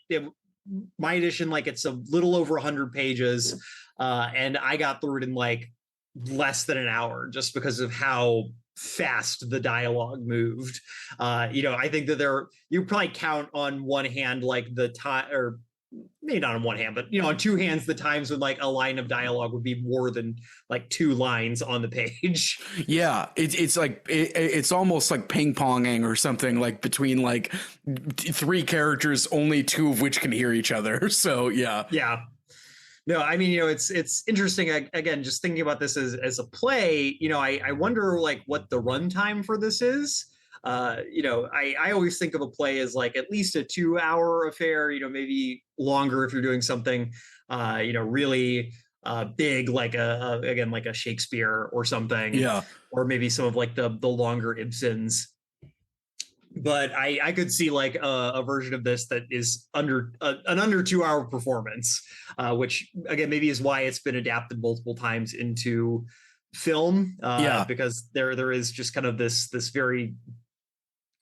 [SPEAKER 2] my edition, like it's a little over 100 pages, and I got through it in like less than an hour just because of how fast the dialogue moved. I think that you probably count on one hand like the time, or maybe not on one hand, but on two hands the times when like a line of dialogue would be more than like 2 lines on the page.
[SPEAKER 1] Yeah, it's like it's almost like ping ponging or something, like between like 3 characters, only 2 of which can hear each other. So yeah.
[SPEAKER 2] No, I mean, it's interesting. Again, just thinking about this as a play, I wonder like what the runtime for this is. I always think of a play as like at least a 2-hour affair, maybe longer if you're doing something, really big, like like a Shakespeare or something.
[SPEAKER 1] Yeah.
[SPEAKER 2] Or maybe some of like the longer Ibsens. But I could see like a version of this that is an under 2-hour performance, which again maybe is why it's been adapted multiple times into film. Because there is just kind of this very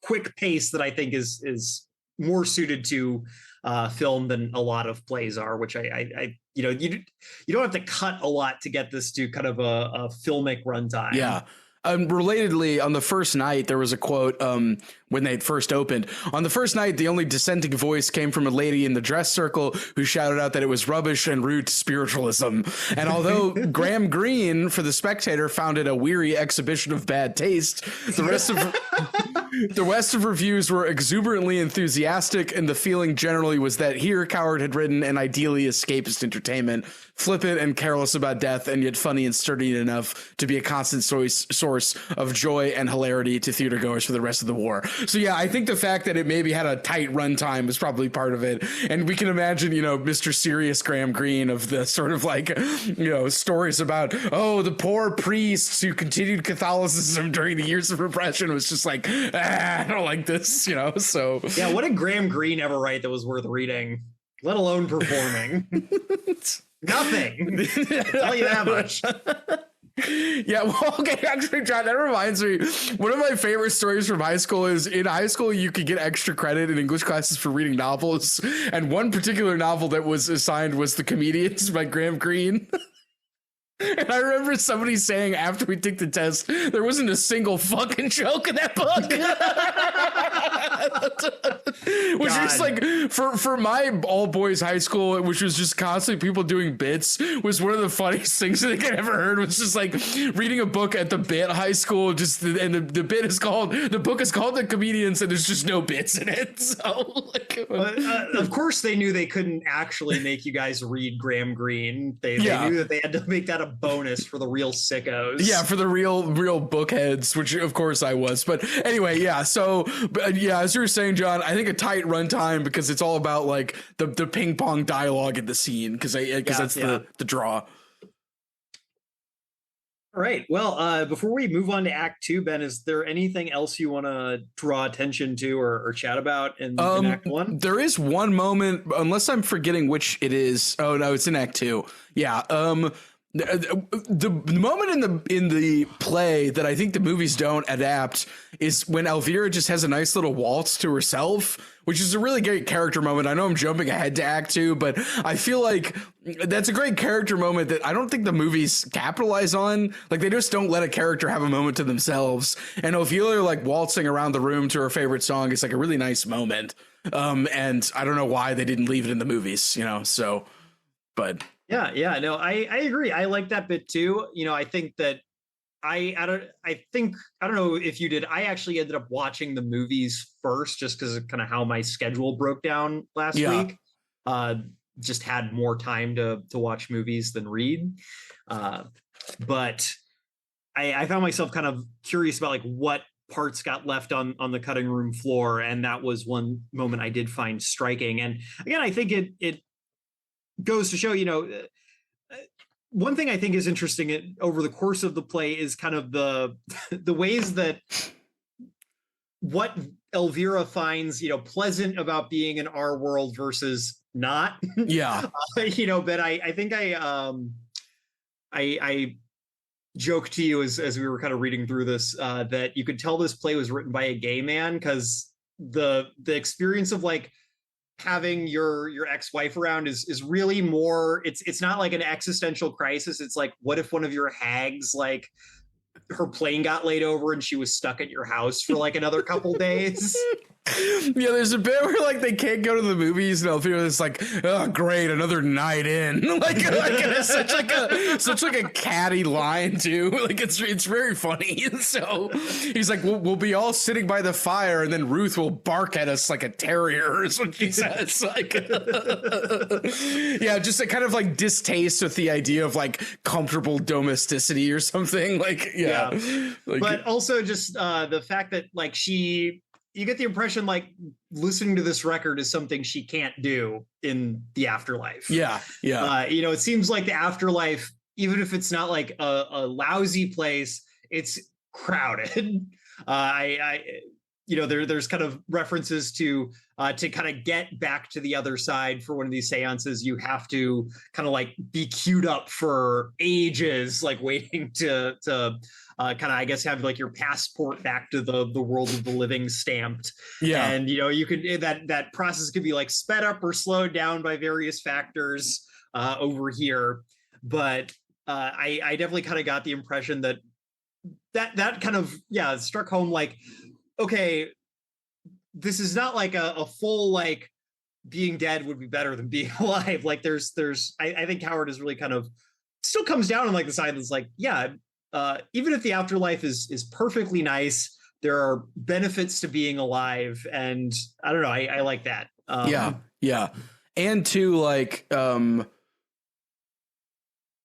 [SPEAKER 2] quick pace that I think is more suited to film than a lot of plays are. Which you don't have to cut a lot to get this to kind of a filmic runtime.
[SPEAKER 1] Yeah. Relatedly, on the first night, there was a quote when they first opened. On the first night, the only dissenting voice came from a lady in the dress circle who shouted out that it was rubbish and rude spiritualism. And although Graham Greene, for The Spectator, found it a weary exhibition of bad taste, the rest of reviews were exuberantly enthusiastic, and the feeling generally was that here Coward had written an ideally escapist entertainment, flippant and careless about death, and yet funny and sturdy enough to be a constant source of joy and hilarity to theatergoers for the rest of the war. So yeah, I think the fact that it maybe had a tight runtime is probably part of it. And we can imagine, Mr. Serious Graham Greene of the sort of like, stories about, the poor priests who continued Catholicism during the years of repression was just like, I don't like this, so.
[SPEAKER 2] Yeah, what did Graham Greene ever write that was worth reading, let alone performing? Nothing. I'll tell you that much.
[SPEAKER 1] Yeah, well, okay, actually, John, that reminds me, one of my favorite stories from high school is in high school, you could get extra credit in English classes for reading novels. And one particular novel that was assigned was The Comedians by Graham Greene. And I remember somebody saying after we took the test, there wasn't a single fucking joke in that book. Which is like, for my all boys high school, which was just constantly people doing bits, was one of the funniest things that I could ever heard. Was just like reading a book at the bit high school, and the book is called The Comedians, and there's just no bits in it. So like,
[SPEAKER 2] of course they knew they couldn't actually make you guys read Graham Greene. They knew that they had to make that a bonus for the real sickos.
[SPEAKER 1] Yeah, for the real bookheads, which of course I was. But anyway, yeah. So as you were saying, John, I think a tight runtime because it's all about like the ping pong dialogue in the scene because that's the draw.
[SPEAKER 2] All right. Well, before we move on to Act 2, Ben, is there anything else you want to draw attention to or chat about in Act 1?
[SPEAKER 1] There is one moment, unless I'm forgetting which it is. Oh no, it's in Act 2. Yeah. The moment in the play that I think the movies don't adapt is when Elvira just has a nice little waltz to herself, which is a really great character moment. I know I'm jumping ahead to Act 2, but I feel like that's a great character moment that I don't think the movies capitalize on. Like they just don't let a character have a moment to themselves. And Elvira like waltzing around the room to her favorite song is like a really nice moment. And I don't know why they didn't leave it in the movies, so, but.
[SPEAKER 2] Yeah, no, I agree. I like that bit too. I think that I don't know if you did. I actually ended up watching the movies first just because of kind of how my schedule broke down last week. Just had more time to watch movies than read. But I found myself kind of curious about like what parts got left on the cutting room floor. And that was one moment I did find striking. And again, I think it goes to show, one thing I think is interesting over the course of the play is kind of the ways that what Elvira finds, pleasant about being in our world versus not.
[SPEAKER 1] Yeah.
[SPEAKER 2] But I think I joked to you as we were kind of reading through this that you could tell this play was written by a gay man, because the experience of like having your ex-wife around is really more, it's not like an existential crisis. It's like, what if one of your hags, like her plane got laid over and she was stuck at your house for like another couple days?
[SPEAKER 1] Yeah, there's a bit where like they can't go to the movies, and Elvira's like, "Oh, great, another night in." like it's such like a catty line too. Like it's very funny. So he's like, we'll be all sitting by the fire, and then Ruth will bark at us like a terrier, is what she says. Like, yeah, just a kind of like distaste with the idea of like comfortable domesticity or something. Like, yeah. Like,
[SPEAKER 2] but also just the fact that like you get the impression like listening to this record is something she can't do in the afterlife.
[SPEAKER 1] Yeah.
[SPEAKER 2] It seems like the afterlife, even if it's not like a lousy place, it's crowded. There's kind of references to kind of get back to the other side for one of these seances, you have to kind of like be queued up for ages, like waiting to kind of, I guess, have like your passport back to the world of the living stamped.
[SPEAKER 1] Yeah.
[SPEAKER 2] And, you could, that process could be like sped up or slowed down by various factors over here. But I definitely kind of got the impression that kind of, struck home like, okay, this is not like a full, like being dead would be better than being alive. Like I think Coward is really kind of still comes down on like the side that's like, even if the afterlife is perfectly nice, there are benefits to being alive. And I don't know, I like that.
[SPEAKER 1] Yeah. And to like,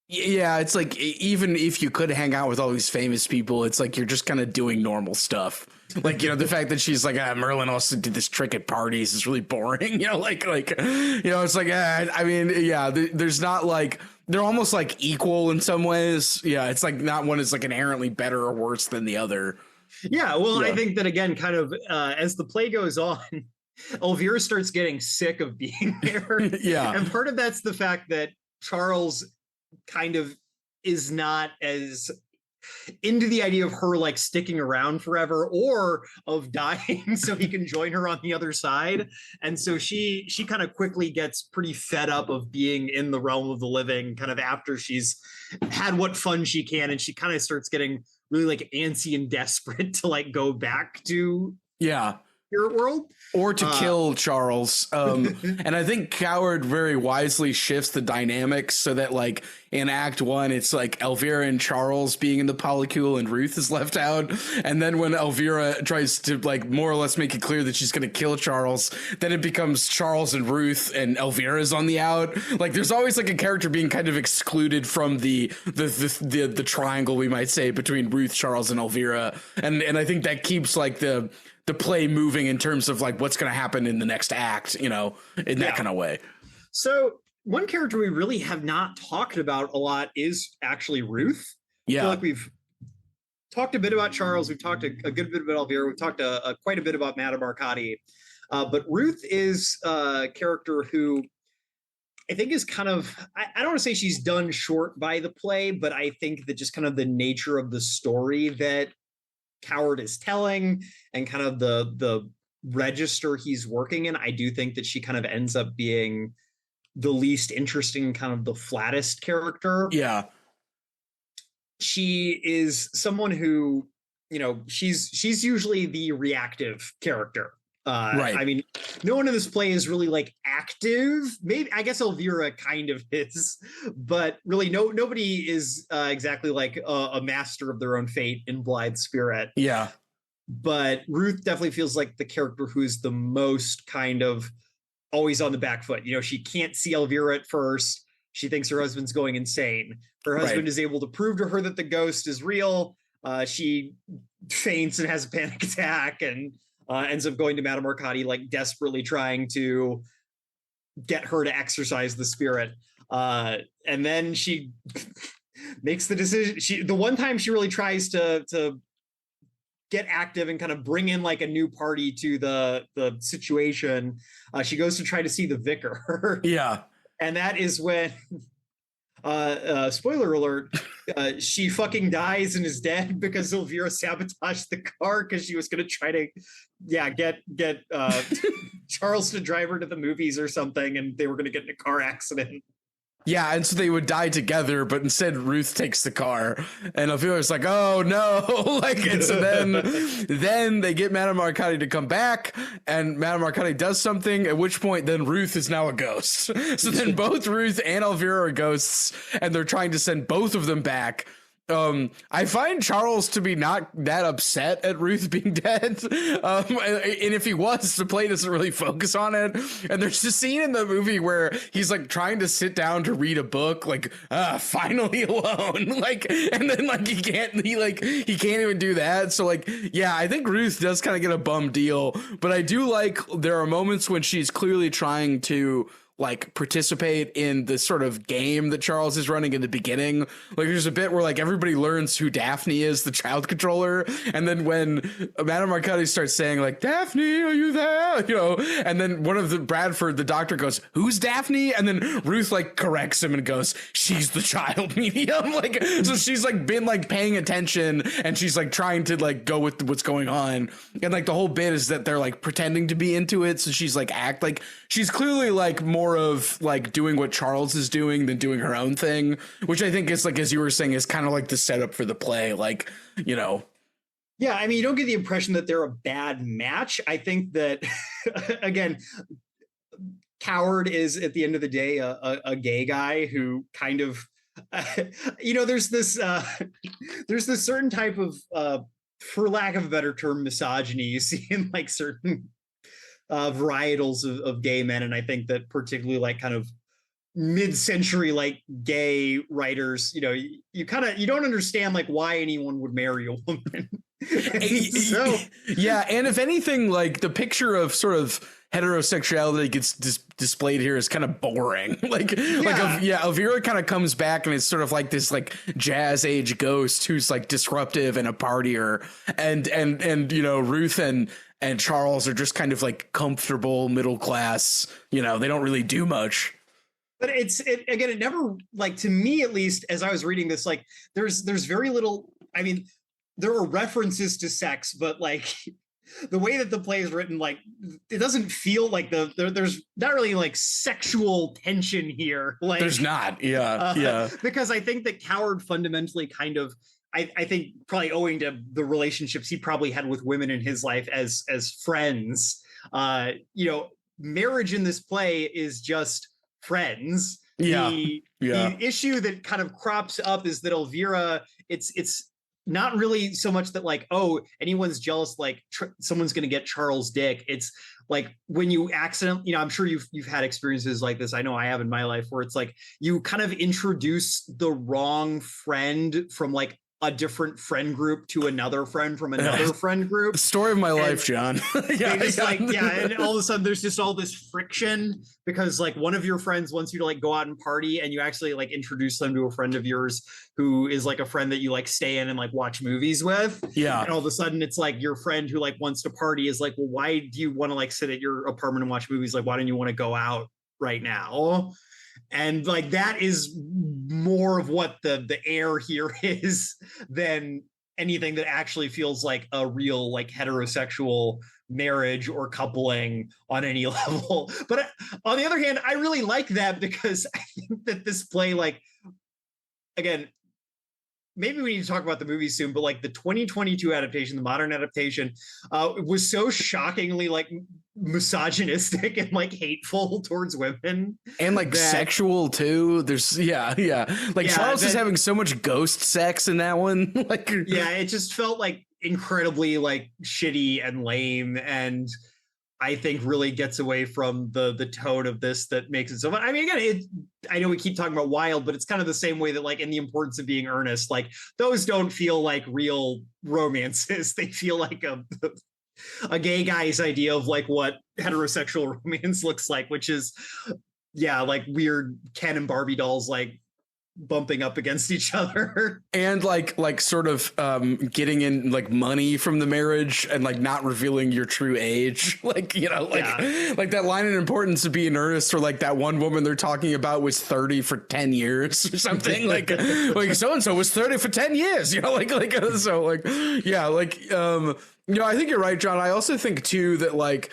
[SPEAKER 1] it's like, even if you could hang out with all these famous people, it's like you're just kind of doing normal stuff. Like, the fact that she's like, Merlin also did this trick at parties is really boring. It's like, there's not like, they're almost like equal in some ways. Yeah, it's like not one is like inherently better or worse than the other.
[SPEAKER 2] Yeah, well, I think that again, kind of as the play goes on, Elvira starts getting sick of being there.
[SPEAKER 1] Yeah.
[SPEAKER 2] And part of that's the fact that Charles kind of is not as into the idea of her like sticking around forever or of dying so he can join her on the other side. And so she kind of quickly gets pretty fed up of being in the realm of the living kind of after she's had what fun she can, and she kind of starts getting really like antsy and desperate to like go back to spirit world
[SPEAKER 1] or to kill Charles. And I think Coward very wisely shifts the dynamics so that like in Act 1, it's like Elvira and Charles being in the polycule and Ruth is left out. And then when Elvira tries to like more or less make it clear that she's going to kill Charles, then it becomes Charles and Ruth and Elvira's on the out. Like there's always like a character being kind of excluded from the triangle, we might say, between Ruth, Charles, and Elvira. And I think that keeps like the play moving in terms of like what's going to happen in the next act, in that kind of way.
[SPEAKER 2] So one character we really have not talked about a lot is actually Ruth.
[SPEAKER 1] Yeah.
[SPEAKER 2] I feel like we've talked a bit about Charles. We've talked a good bit about Elvira. We've talked quite a bit about Madame Arcadi. But Ruth is a character who I think is kind of, I don't want to say she's done short by the play, but I think that just kind of the nature of the story that Coward is telling and kind of the register he's working in, I do think that she kind of ends up being the least interesting, kind of the flattest character.
[SPEAKER 1] Yeah.
[SPEAKER 2] She is someone who, she's usually the reactive character.
[SPEAKER 1] Right.
[SPEAKER 2] I mean, no one in this play is really like active. Maybe, I guess Elvira kind of is, but really nobody is exactly like a master of their own fate in Blithe Spirit.
[SPEAKER 1] Yeah.
[SPEAKER 2] But Ruth definitely feels like the character who's the most kind of always on the back foot. She can't see Elvira at first. She thinks her husband's going insane. Her husband is able to prove to her that the ghost is real. She faints and has a panic attack and ends up going to Madame Arcadi, like desperately trying to get her to exercise the spirit. And then she makes the decision. The one time she really tries to get active and kind of bring in like a new party to the situation, she goes to try to see the vicar.
[SPEAKER 1] Yeah.
[SPEAKER 2] And that is when, spoiler alert, she fucking dies and is dead because Elvira sabotaged the car because she was going to try to, get Charles to drive her to the movies or something, and they were going to get in a car accident.
[SPEAKER 1] Yeah, and so they would die together, but instead Ruth takes the car, and Elvira's like, "Oh no!" Like, and so then they get Madame Arcati to come back, and Madame Arcati does something. At which point, then Ruth is now a ghost. So then both Ruth and Elvira are ghosts, and they're trying to send both of them back. I find Charles to be not that upset at Ruth being dead. And if he was, the play doesn't really focus on it. And there's a scene in the movie where he's like trying to sit down to read a book, like, finally alone. Like, and then like he can't even do that. So like, yeah, I think Ruth does kind of get a bum deal, but I do like there are moments when she's clearly trying to like participate in the sort of game that Charles is running in the beginning. Like there's a bit where like everybody learns who Daphne is, the child controller. And then when Madame Arcati starts saying like, "Daphne, are you there?" You know, and then one of the Bradford, the doctor goes, "Who's Daphne?" And then Ruth like corrects him and goes, "She's the child medium." Like, so she's like been like paying attention and she's like trying to like go with what's going on. And like the whole bit is that they're like pretending to be into it. So she's like she's clearly like more of like doing what Charles is doing than doing her own thing, which I think is like, as you were saying, is kind of like the setup for the play. Like, you know.
[SPEAKER 2] Yeah, I mean, you don't get the impression that they're a bad match. I think that, again, Coward is at the end of the day a gay guy who kind of, there's this certain type of, for lack of a better term, misogyny you see in like certain varietals of gay men, and I think that particularly like kind of mid-century like gay writers, you don't understand like why anyone would marry a woman. So
[SPEAKER 1] yeah, and if anything, like the picture of sort of heterosexuality gets displayed here is kind of boring. Elvira kind of comes back and it's sort of like this like jazz age ghost who's like disruptive and a partier, and Ruth and Charles are just kind of like comfortable middle class. They don't really do much.
[SPEAKER 2] But it never, like, to me at least, as I was reading this, like there's very little. I mean, there are references to sex, but like the way that the play is written, like it doesn't feel like there's not really like sexual tension here. Like
[SPEAKER 1] there's not, yeah.
[SPEAKER 2] Because I think that Coward fundamentally kind of, I think probably owing to the relationships he probably had with women in his life as friends, marriage in this play is just friends. The issue that kind of crops up is that Elvira, it's not really so much that like, oh, anyone's jealous, like someone's going to get Charles' dick. It's like when you accidentally, I'm sure you've had experiences like this. I know I have in my life where it's like you kind of introduce the wrong friend from like a different friend group to another friend from another friend group.
[SPEAKER 1] The story of my life, John.
[SPEAKER 2] And all of a sudden there's just all this friction because like one of your friends wants you to like go out and party, and you actually like introduce them to a friend of yours who is like a friend that you like stay in and like watch movies with. Yeah. And all of a sudden it's like your friend who like wants to party is like, well, why do you want to like sit at your apartment and watch movies? Like, why don't you want to go out right now? And like that is more of what the air here is than anything that actually feels like a real like heterosexual marriage or coupling on any level. But on the other hand, I really like that because I think that this play, like, again, maybe we need to talk about the movie soon, but like the 2022 adaptation, the modern adaptation, was so shockingly like misogynistic and like hateful towards women, and like
[SPEAKER 1] sexual too. There's Charles is having so much ghost sex in that one. Like, yeah,
[SPEAKER 2] it just felt like incredibly like shitty and lame, and I think really gets away from the tone of this that makes it so fun. I mean, again, I know we keep talking about wild, but it's kind of the same way that like in The Importance of Being Earnest, like those don't feel like real romances. They feel like a gay guy's idea of like what heterosexual romance looks like, which is like weird Ken and Barbie dolls like bumping up against each other
[SPEAKER 1] and like sort of getting in like money from the marriage and like not revealing your true age, like, you know, like that line in Importance of Being Earnest, or like that one woman they're talking about was 30 for 10 years or something, like so and so was 30 for 10 years, you know, like so like yeah, like you know, I think you're right, John. I also think too that like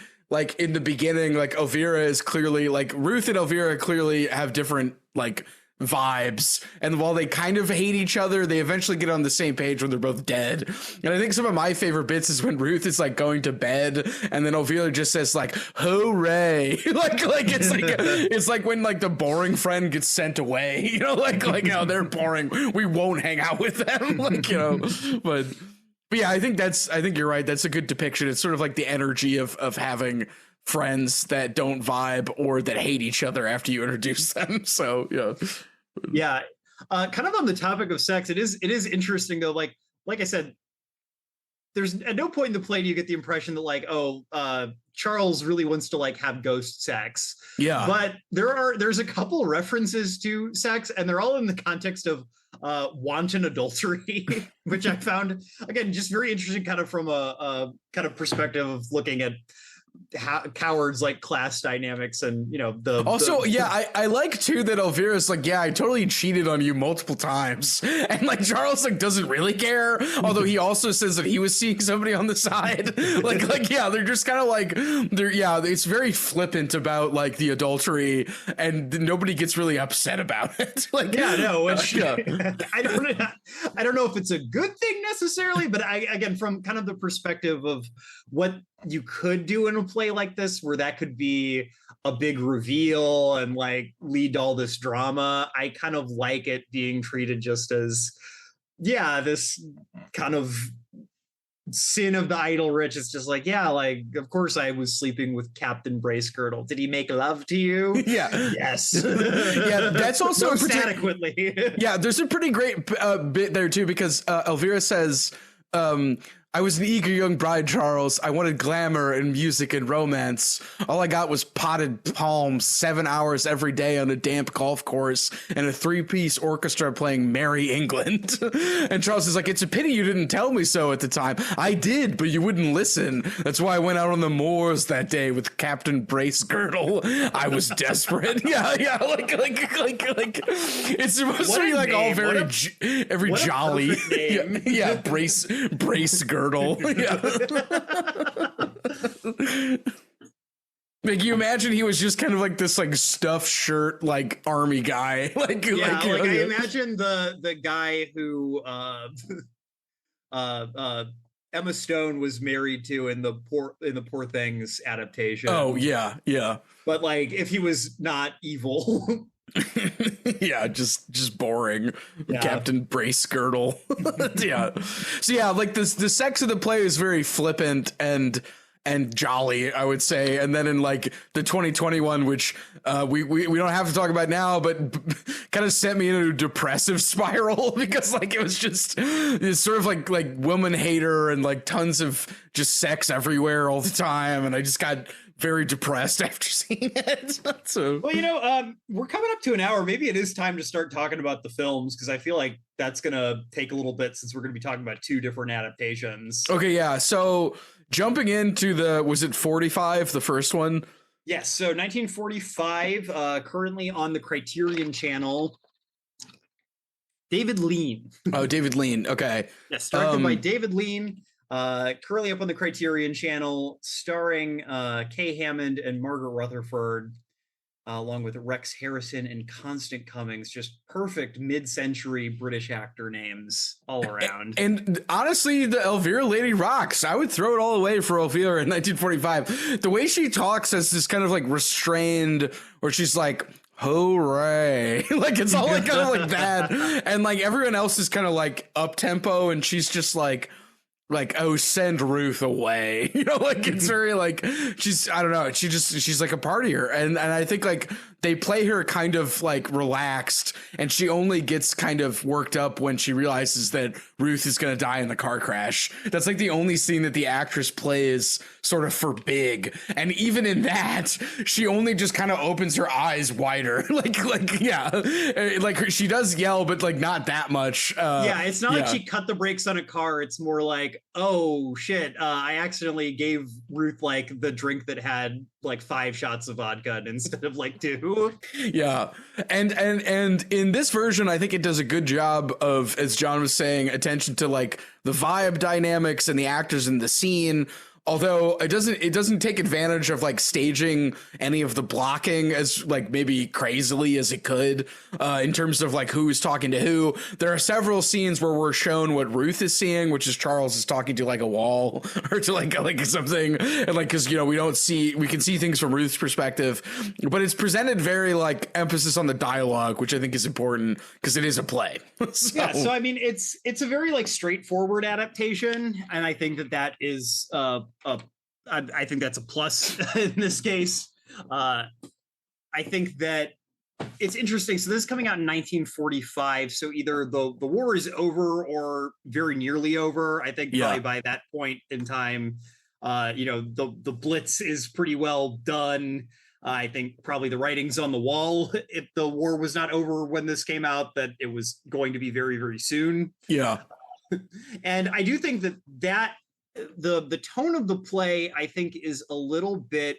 [SPEAKER 1] in the beginning, like Elvira is clearly like Ruth and Elvira clearly have different like vibes, and while they kind of hate each other, they eventually get on the same page when they're both dead. And I think some of my favorite bits is when Ruth is like going to bed and then Elvira just says like hooray, like it's like when like the boring friend gets sent away, you know, like you know, they're boring, we won't hang out with them, like, you know. But yeah, I think you're right, that's a good depiction. It's sort of like the energy of having friends that don't vibe or that hate each other after you introduce them. So yeah,
[SPEAKER 2] kind of on the topic of sex, it is interesting though, like I said, there's at no point in the play do you get the impression that like, Charles really wants to like have ghost sex.
[SPEAKER 1] Yeah,
[SPEAKER 2] but there's a couple references to sex, and they're all in the context of wanton adultery, which I found again just very interesting, kind of from a kind of perspective of looking at Coward's like class dynamics, and you know
[SPEAKER 1] I like too that Elvira's like, yeah, I totally cheated on you multiple times, and like Charles like doesn't really care, although he also says that he was seeing somebody on the side. like yeah, they're just kind of like it's very flippant about like the adultery, and nobody gets really upset about it. Like
[SPEAKER 2] I don't know if it's a good thing necessarily, but again, from kind of the perspective of what you could do in a play like this, where that could be a big reveal and like lead to all this drama, I kind of like it being treated just as this kind of sin of the idle rich. It's just like, like, of course I was sleeping with Captain Bracegirdle. Did he make love to you? Yes.
[SPEAKER 1] Yeah, that's also
[SPEAKER 2] most adequately.
[SPEAKER 1] Yeah, there's a pretty great bit there too, because Elvira says, I was an eager young bride, Charles. I wanted glamour and music and romance. All I got was potted palms, 7 hours every day on a damp golf course, and a 3-piece orchestra playing Merry England. And Charles is like, it's a pity you didn't tell me so at the time. I did, but you wouldn't listen. That's why I went out on the moors that day with Captain Bracegirdle. I was desperate. Yeah, like it's supposed to be like all very jolly. Yeah, Bracegirdle. Yeah. Like, you imagine he was just kind of like this like stuffed shirt like army guy. I
[SPEAKER 2] imagine the guy who Emma Stone was married to in the Poor Things adaptation.
[SPEAKER 1] Oh yeah.
[SPEAKER 2] But like if he was not evil.
[SPEAKER 1] Yeah, just boring. Yeah. Captain Bracegirdle. Yeah. So yeah, like the sex of the play is very flippant and jolly, I would say. And then in like the 2021, which we don't have to talk about now, but kind of sent me into a depressive spiral, because like it was just it's sort of like woman hater and like tons of just sex everywhere all the time, and I just got very depressed after seeing it. So,
[SPEAKER 2] well, we're coming up to an hour. Maybe it is time to start talking about the films, because I feel like that's gonna take a little bit, since we're gonna be talking about 2 different adaptations.
[SPEAKER 1] Okay, yeah. So jumping into was it 45, the first one?
[SPEAKER 2] Yes. So 1945, currently on the Criterion Channel. David Lean.
[SPEAKER 1] Oh, David Lean. Okay.
[SPEAKER 2] Yes, directed by David Lean. Currently up on the Criterion Channel, starring Kay Hammond and Margaret Rutherford, along with Rex Harrison and Constant Cummings. Just perfect mid-century British actor names all around.
[SPEAKER 1] And honestly, the Elvira lady rocks. I would throw it all away for Elvira in 1945. The way she talks as this kind of like restrained, where she's like, hooray. Like it's all like kind of like that. And like everyone else is kind of like up tempo, and she's just like, oh, send Ruth away. Like it's very like, I don't know. She's like a partier. And I think like they play her kind of like relaxed, and she only gets kind of worked up when she realizes that Ruth is going to die in the car crash. That's like the only scene that the actress plays sort of for big. And even in that, she only just kind of opens her eyes wider. Like she does yell, but like not that much.
[SPEAKER 2] It's not like she cut the brakes on a car. It's more like, oh shit, I accidentally gave Ruth like the drink that had like 5 shots of vodka instead of like 2.
[SPEAKER 1] Yeah. And in this version, I think it does a good job of, as John was saying, attention to like the vibe dynamics and the actors in the scene. Although it doesn't take advantage of like staging any of the blocking as like maybe crazily as it could in terms of like who's talking to who. There are several scenes where we're shown what Ruth is seeing, which is Charles is talking to like a wall or to like something, and like because we can see things from Ruth's perspective, but it's presented very like emphasis on the dialogue, which I think is important because it is a play.
[SPEAKER 2] So I mean it's a very like straightforward adaptation, and I think that is I think that's a plus in this case. I think that it's interesting. So this is coming out in 1945. So either the war is over or very nearly over. I think probably by that point in time, the Blitz is pretty well done. I think probably the writing's on the wall. If the war was not over when this came out, that it was going to be very, very soon.
[SPEAKER 1] Yeah.
[SPEAKER 2] And I do think that the tone of the play, I think, is a little bit,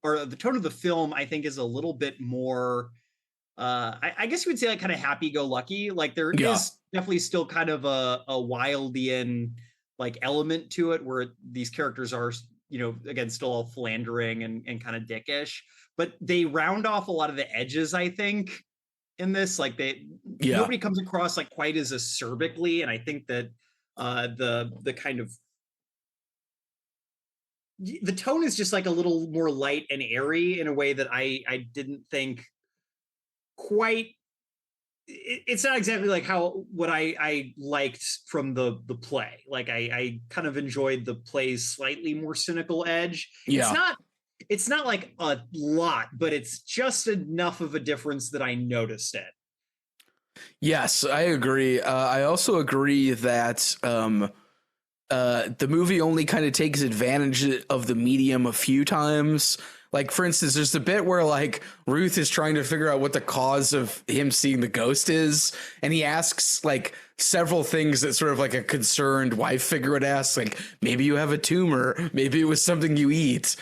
[SPEAKER 2] or the tone of the film, I think, is a little bit more, I guess you would say like kind of happy-go-lucky. Like there is definitely still kind of a Wildian like element to it where these characters are, again, still all philandering and kind of dickish, but they round off a lot of the edges, I think, in this. Like nobody comes across like quite as acerbically, and I think that the kind of the tone is just like a little more light and airy in a way that I didn't think quite. It's not exactly like what I liked from the play. Like I kind of enjoyed the play's slightly more cynical edge.
[SPEAKER 1] Yeah.
[SPEAKER 2] It's not like a lot, but it's just enough of a difference that I noticed it.
[SPEAKER 1] Yes, I agree. I also agree that the movie only kind of takes advantage of the medium a few times. Like, for instance, there's the bit where like Ruth is trying to figure out what the cause of him seeing the ghost is. And he asks like several things that sort of like a concerned wife figure would ask, like maybe you have a tumor, maybe it was something you ate,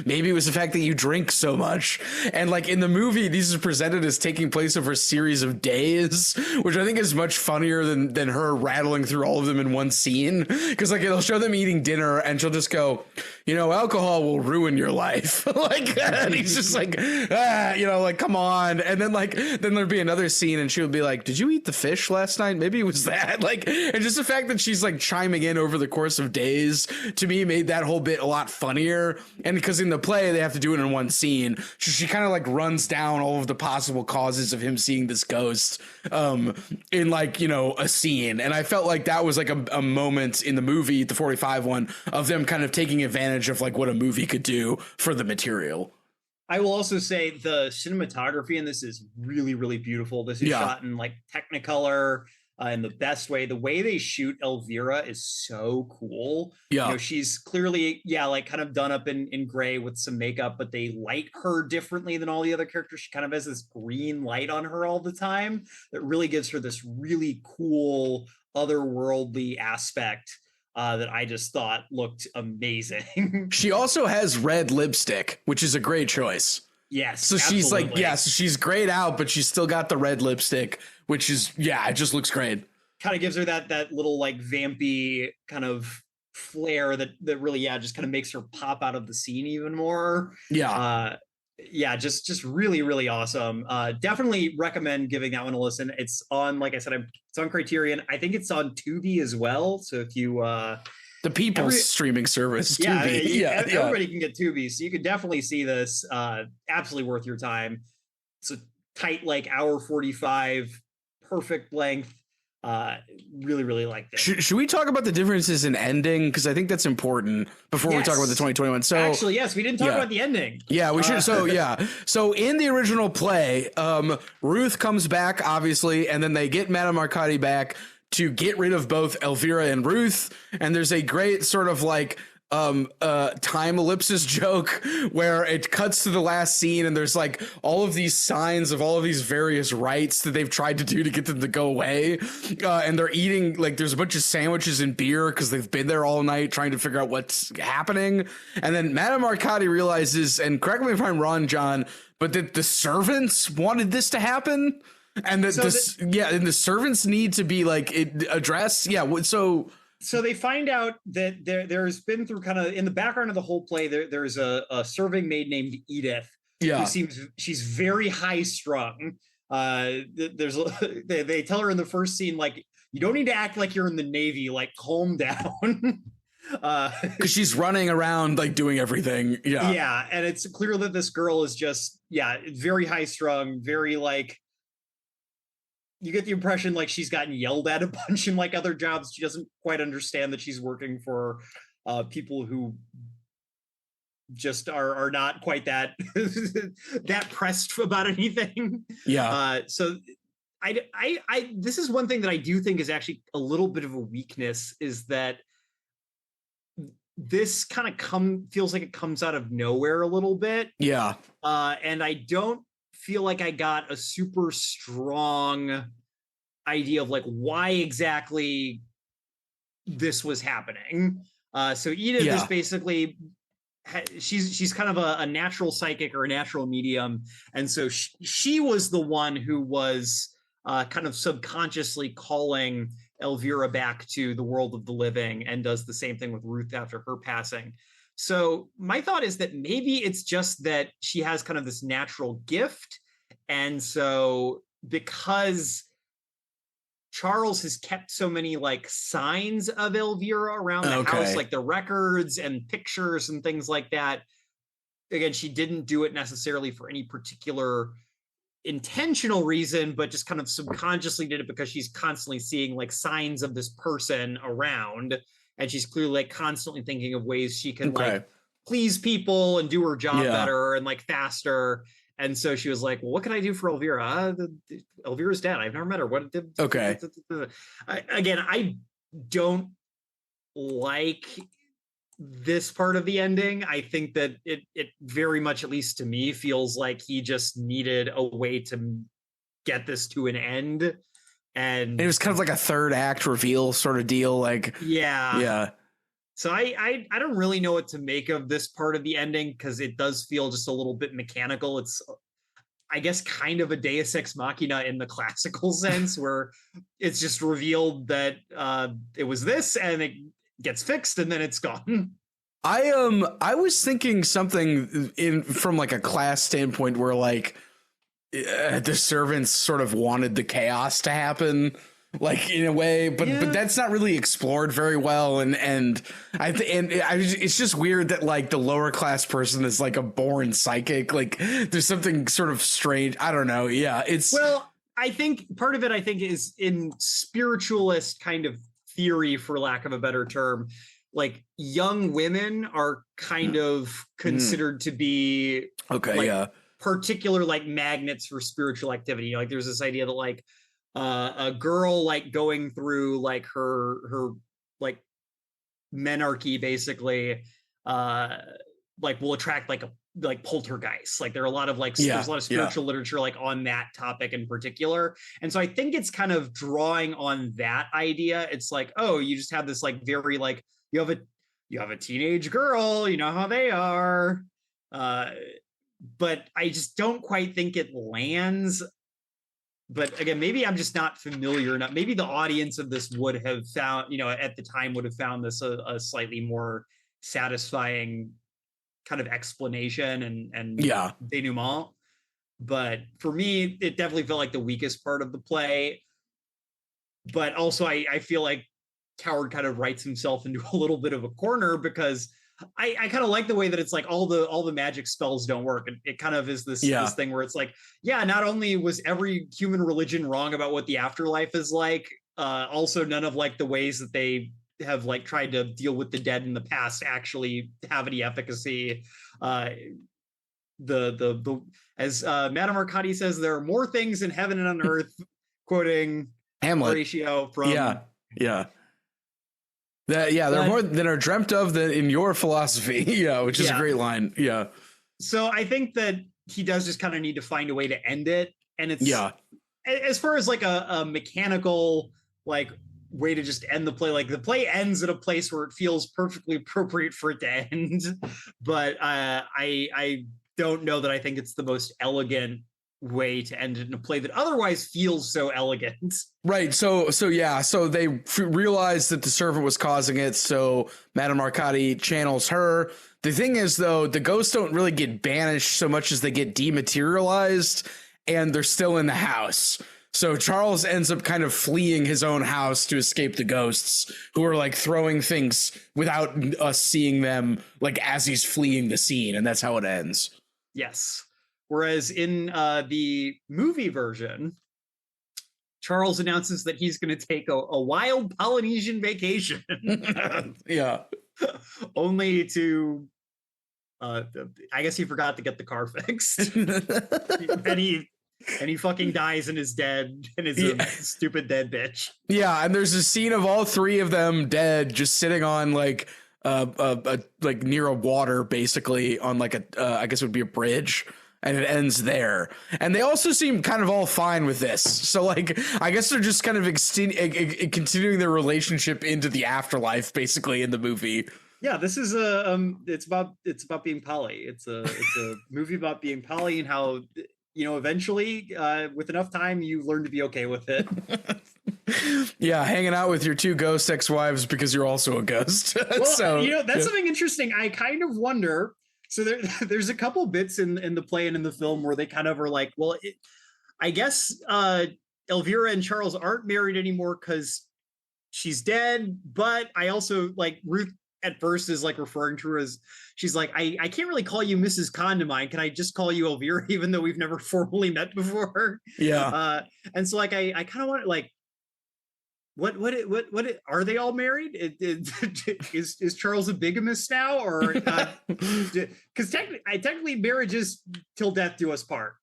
[SPEAKER 1] maybe it was the fact that you drink so much. And like in the movie, these are presented as taking place over a series of days, which I think is much funnier than her rattling through all of them in one scene. Because like it'll show them eating dinner and she'll just go, alcohol will ruin your life. Like, and he's just like, like, come on. And then there'd be another scene and she would be like, did you eat the fish last night? Maybe it was that. Like, and just the fact that she's like chiming in over the course of days to me made that whole bit a lot funnier. And because in the play they have to do it in one scene, she kind of like runs down all of the possible causes of him seeing this ghost in like, a scene. And I felt like that was like a moment in the movie, the 45 one, of them kind of taking advantage of like what a movie could do for the material.
[SPEAKER 2] I will also say the cinematography in this is really, really beautiful. This is shot in like Technicolor in the best way. The way they shoot Elvira is so cool. Yeah. She's clearly, like kind of done up in gray with some makeup, but they light her differently than all the other characters. She kind of has this green light on her all the time that really gives her this really cool otherworldly aspect that I just thought looked amazing. She
[SPEAKER 1] also has red lipstick, which is a great choice.
[SPEAKER 2] Yes.
[SPEAKER 1] So she's like, so she's grayed out, but she's still got the red lipstick, which is, it just looks great. Kind of
[SPEAKER 2] gives her that little like vampy kind of flair that really, just kind of makes her pop out of the scene even more.
[SPEAKER 1] Yeah.
[SPEAKER 2] Just really, really awesome. Definitely recommend giving that one a listen. It's on, like I said, it's on Criterion. I think it's on Tubi as well. So if you
[SPEAKER 1] the people's streaming service, Tubi.
[SPEAKER 2] Everybody can get Tubi, so you can definitely see this. Absolutely worth your time. It's a tight like hour 45, perfect length. Really, really liked it.
[SPEAKER 1] Should we talk about the differences in ending? Because I think that's important before we talk about the 2021. So
[SPEAKER 2] actually, yes, we didn't talk about the ending.
[SPEAKER 1] Yeah, we should. So in the original play, Ruth comes back, obviously, and then they get Madame Arcadi back to get rid of both Elvira and Ruth. And there's a great sort of like time ellipsis joke where it cuts to the last scene and there's like all of these signs of all of these various rites that they've tried to do to get them to go away, and they're eating, like, there's a bunch of sandwiches and beer because they've been there all night trying to figure out what's happening. And then Madame Arcadi realizes, and correct me if I'm wrong, John, but that the servants wanted this to happen, and that and the servants need to be like addressed. So
[SPEAKER 2] they find out that there's been, through kind of in the background of the whole play, there's a serving maid named Edith.
[SPEAKER 1] Yeah.
[SPEAKER 2] She's very high strung. They tell her in the first scene, like, you don't need to act like you're in the Navy, like, calm down.
[SPEAKER 1] Because she's running around like doing everything.
[SPEAKER 2] Yeah. And it's clear that this girl is just, very high strung, very like, you get the impression like she's gotten yelled at a bunch in like other jobs. She doesn't quite understand that she's working for people who just are not quite that that pressed about anything.
[SPEAKER 1] Yeah.
[SPEAKER 2] So I this is one thing that I do think is actually a little bit of a weakness, is that this kind of feels like it comes out of nowhere a little bit.
[SPEAKER 1] Yeah.
[SPEAKER 2] And I don't feel like I got a super strong idea of like why exactly this was happening. So Edith is basically, she's kind of a natural psychic or a natural medium, and so she was the one who was kind of subconsciously calling Elvira back to the world of the living, and does the same thing with Ruth after her passing. So my thought is that maybe it's just that she has kind of this natural gift. And so because Charles has kept so many like signs of Elvira around the house, like the records and pictures and things like that. Again, she didn't do it necessarily for any particular intentional reason, but just kind of subconsciously did it because she's constantly seeing like signs of this person around. And she's clearly like constantly thinking of ways she can like please people and do her job better and like faster. And so she was like, well, what can I do for Elvira? Elvira's dead. I've never met her. Again, I don't like this part of the ending. I think that it very much, at least to me, feels like he just needed a way to get this to an end. And it
[SPEAKER 1] was kind of like a third act reveal sort of deal. Like,
[SPEAKER 2] yeah. So I don't really know what to make of this part of the ending, because it does feel just a little bit mechanical. It's, I guess, kind of a Deus Ex Machina in the classical sense, where it's just revealed that it was this, and it gets fixed, and then it's gone.
[SPEAKER 1] I was thinking something from like a class standpoint where like the servants sort of wanted the chaos to happen, like in a way, but that's not really explored very well. It's just weird that like the lower class person is like a born psychic. Like there's something sort of strange. I don't know. Yeah,
[SPEAKER 2] I think part of it, is in spiritualist kind of theory, for lack of a better term, like young women are kind of considered to be particular like magnets for spiritual activity. Like there's this idea that like a girl like going through like her like menarche basically like will attract like poltergeists. Like there are a lot of like there's a lot of spiritual literature like on that topic in particular. And so I think it's kind of drawing on that idea. It's like, oh, you just have this like very like you have a teenage girl, you know how they are. But I just don't quite think it lands. But again, maybe I'm just not familiar enough. Maybe the audience of this would have found, at the time would have found this a slightly more satisfying kind of explanation and denouement. But for me, it definitely felt like the weakest part of the play. But also I feel like Coward kind of writes himself into a little bit of a corner, because I kind of like the way that it's like all the magic spells don't work. It kind of is this thing where it's like, not only was every human religion wrong about what the afterlife is like, Also, none of like the ways that they have like tried to deal with the dead in the past actually have any efficacy. The as Madame Arcadi says, there are more things in heaven and on earth, quoting
[SPEAKER 1] Hamlet.
[SPEAKER 2] Horatio from
[SPEAKER 1] yeah. There are more than are dreamt of than in your philosophy. Yeah, which is a great line. Yeah.
[SPEAKER 2] So I think that he does just kind of need to find a way to end it. And it's as far as like a mechanical like way to just end the play, like the play ends at a place where it feels perfectly appropriate for it to end. But I don't know that I think it's the most elegant way to end it in a play that otherwise feels so elegant.
[SPEAKER 1] Right. So they realized that the servant was causing it. So Madame Arcadi channels her. The thing is, though, the ghosts don't really get banished so much as they get dematerialized, and they're still in the house. So Charles ends up kind of fleeing his own house to escape the ghosts, who are like throwing things without us seeing them, like as he's fleeing the scene, and that's how it ends.
[SPEAKER 2] Yes. Whereas in the movie version, Charles announces that he's going to take a wild Polynesian vacation.
[SPEAKER 1] Yeah.
[SPEAKER 2] Only to, I guess he forgot to get the car fixed. and he fucking dies and is dead and is a stupid dead bitch.
[SPEAKER 1] Yeah, and there's a scene of all three of them dead, just sitting on like like near a water, basically on like I guess it would be a bridge. And it ends there. And they also seem kind of all fine with this. So, like, I guess they're just kind of continuing their relationship into the afterlife, basically, in the movie.
[SPEAKER 2] Yeah, this is it's about being poly. It's a movie about being poly and how, you know, eventually, with enough time, you learn to be okay with it.
[SPEAKER 1] Yeah, hanging out with your two ghost ex-wives because you're also a ghost.
[SPEAKER 2] Well, so, you know, that's something interesting. I kind of wonder. So there's a couple bits in the play and in the film where they kind of are like, well, I guess Elvira and Charles aren't married anymore because she's dead. But I also like Ruth at first is like referring to her as, she's like, I can't really call you Mrs. Condamine. Can I just call you Elvira, even though we've never formally met before?
[SPEAKER 1] Yeah.
[SPEAKER 2] And so like I kind of want to like, what are they all married? Is Charles a bigamist now, or because technically marriage is till death do us part.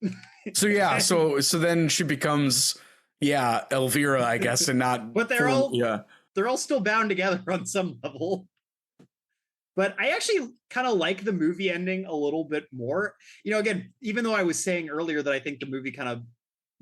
[SPEAKER 1] So yeah, so then she becomes Elvira, I guess, and not.
[SPEAKER 2] But they're all still bound together on some level. But I actually kind of like the movie ending a little bit more. You know, again, even though I was saying earlier that I think the movie kind of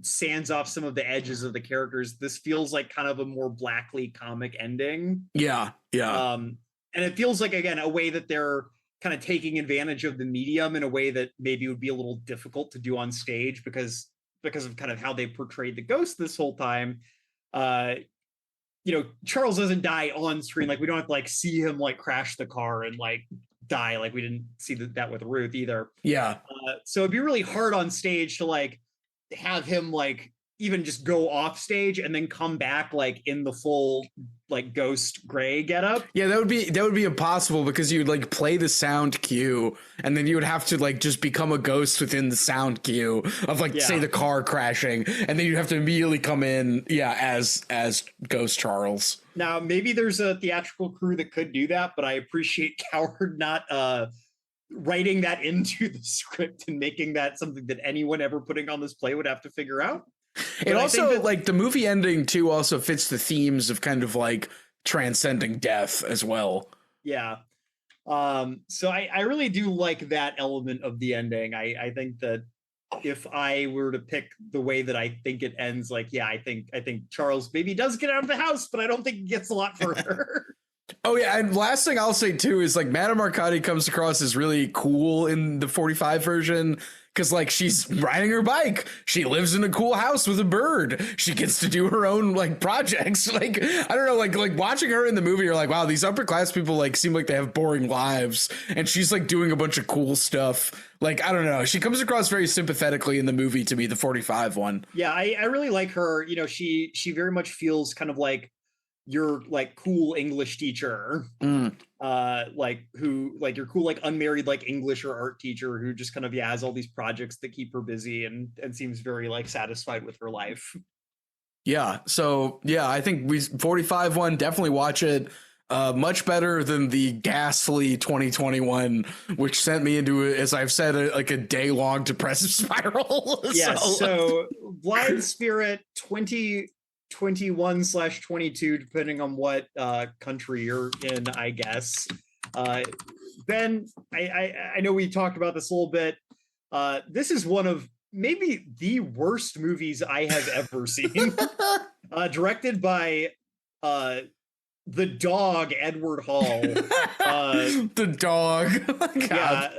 [SPEAKER 2] sands off some of the edges of the characters, this feels like kind of a more blackly comic ending.
[SPEAKER 1] Yeah.
[SPEAKER 2] And it feels like, again, a way that they're kind of taking advantage of the medium in a way that maybe would be a little difficult to do on stage because of kind of how they portrayed the ghost this whole time. You know, Charles doesn't die on screen. Like, we don't have to like see him like crash the car and like die. Like, we didn't see that with Ruth either.
[SPEAKER 1] Yeah.
[SPEAKER 2] So it'd be really hard on stage to like have him like even just go off stage and then come back like in the full like ghost gray getup.
[SPEAKER 1] Yeah, that would be impossible because you'd like play the sound cue and then you would have to like just become a ghost within the sound cue of like say the car crashing, and then you'd have to immediately come in as Ghost Charles.
[SPEAKER 2] Now maybe there's a theatrical crew that could do that, but I appreciate Coward not writing that into the script and making that something that anyone ever putting on this play would have to figure out.
[SPEAKER 1] It also, like, the movie ending, too, also fits the themes of kind of, like, transcending death as well.
[SPEAKER 2] Yeah. So I really do like that element of the ending. I think that if I were to pick the way that I think it ends, like, yeah, I think Charles maybe does get out of the house, but I don't think he gets a lot further.
[SPEAKER 1] Oh, yeah, and last thing I'll say, too, is, like, Madame Arcadi comes across as really cool in the 45 version, because, like, she's riding her bike. She lives in a cool house with a bird. She gets to do her own, like, projects. Like, I don't know, like watching her in the movie, you're like, wow, these upper-class people, like, seem like they have boring lives, and she's, like, doing a bunch of cool stuff. Like, I don't know. She comes across very sympathetically in the movie to me, the 45 one.
[SPEAKER 2] Yeah, I really like her. You know, she very much feels kind of like your like cool English teacher, like who like your cool like unmarried like English or art teacher who just kind of has all these projects that keep her busy and seems very like satisfied with her life.
[SPEAKER 1] Yeah. So yeah, I think 45 one, definitely watch it. Much better than the ghastly 2021, which sent me into, as I've said, like a day-long depressive spiral.
[SPEAKER 2] Yeah, so Blithe Spirit 2021/22, depending on what country you're in, I guess. Ben, I know we talked about this a little bit. This is one of maybe the worst movies I have ever seen. Directed by the dog Edward Hall.
[SPEAKER 1] The dog.
[SPEAKER 2] Yeah,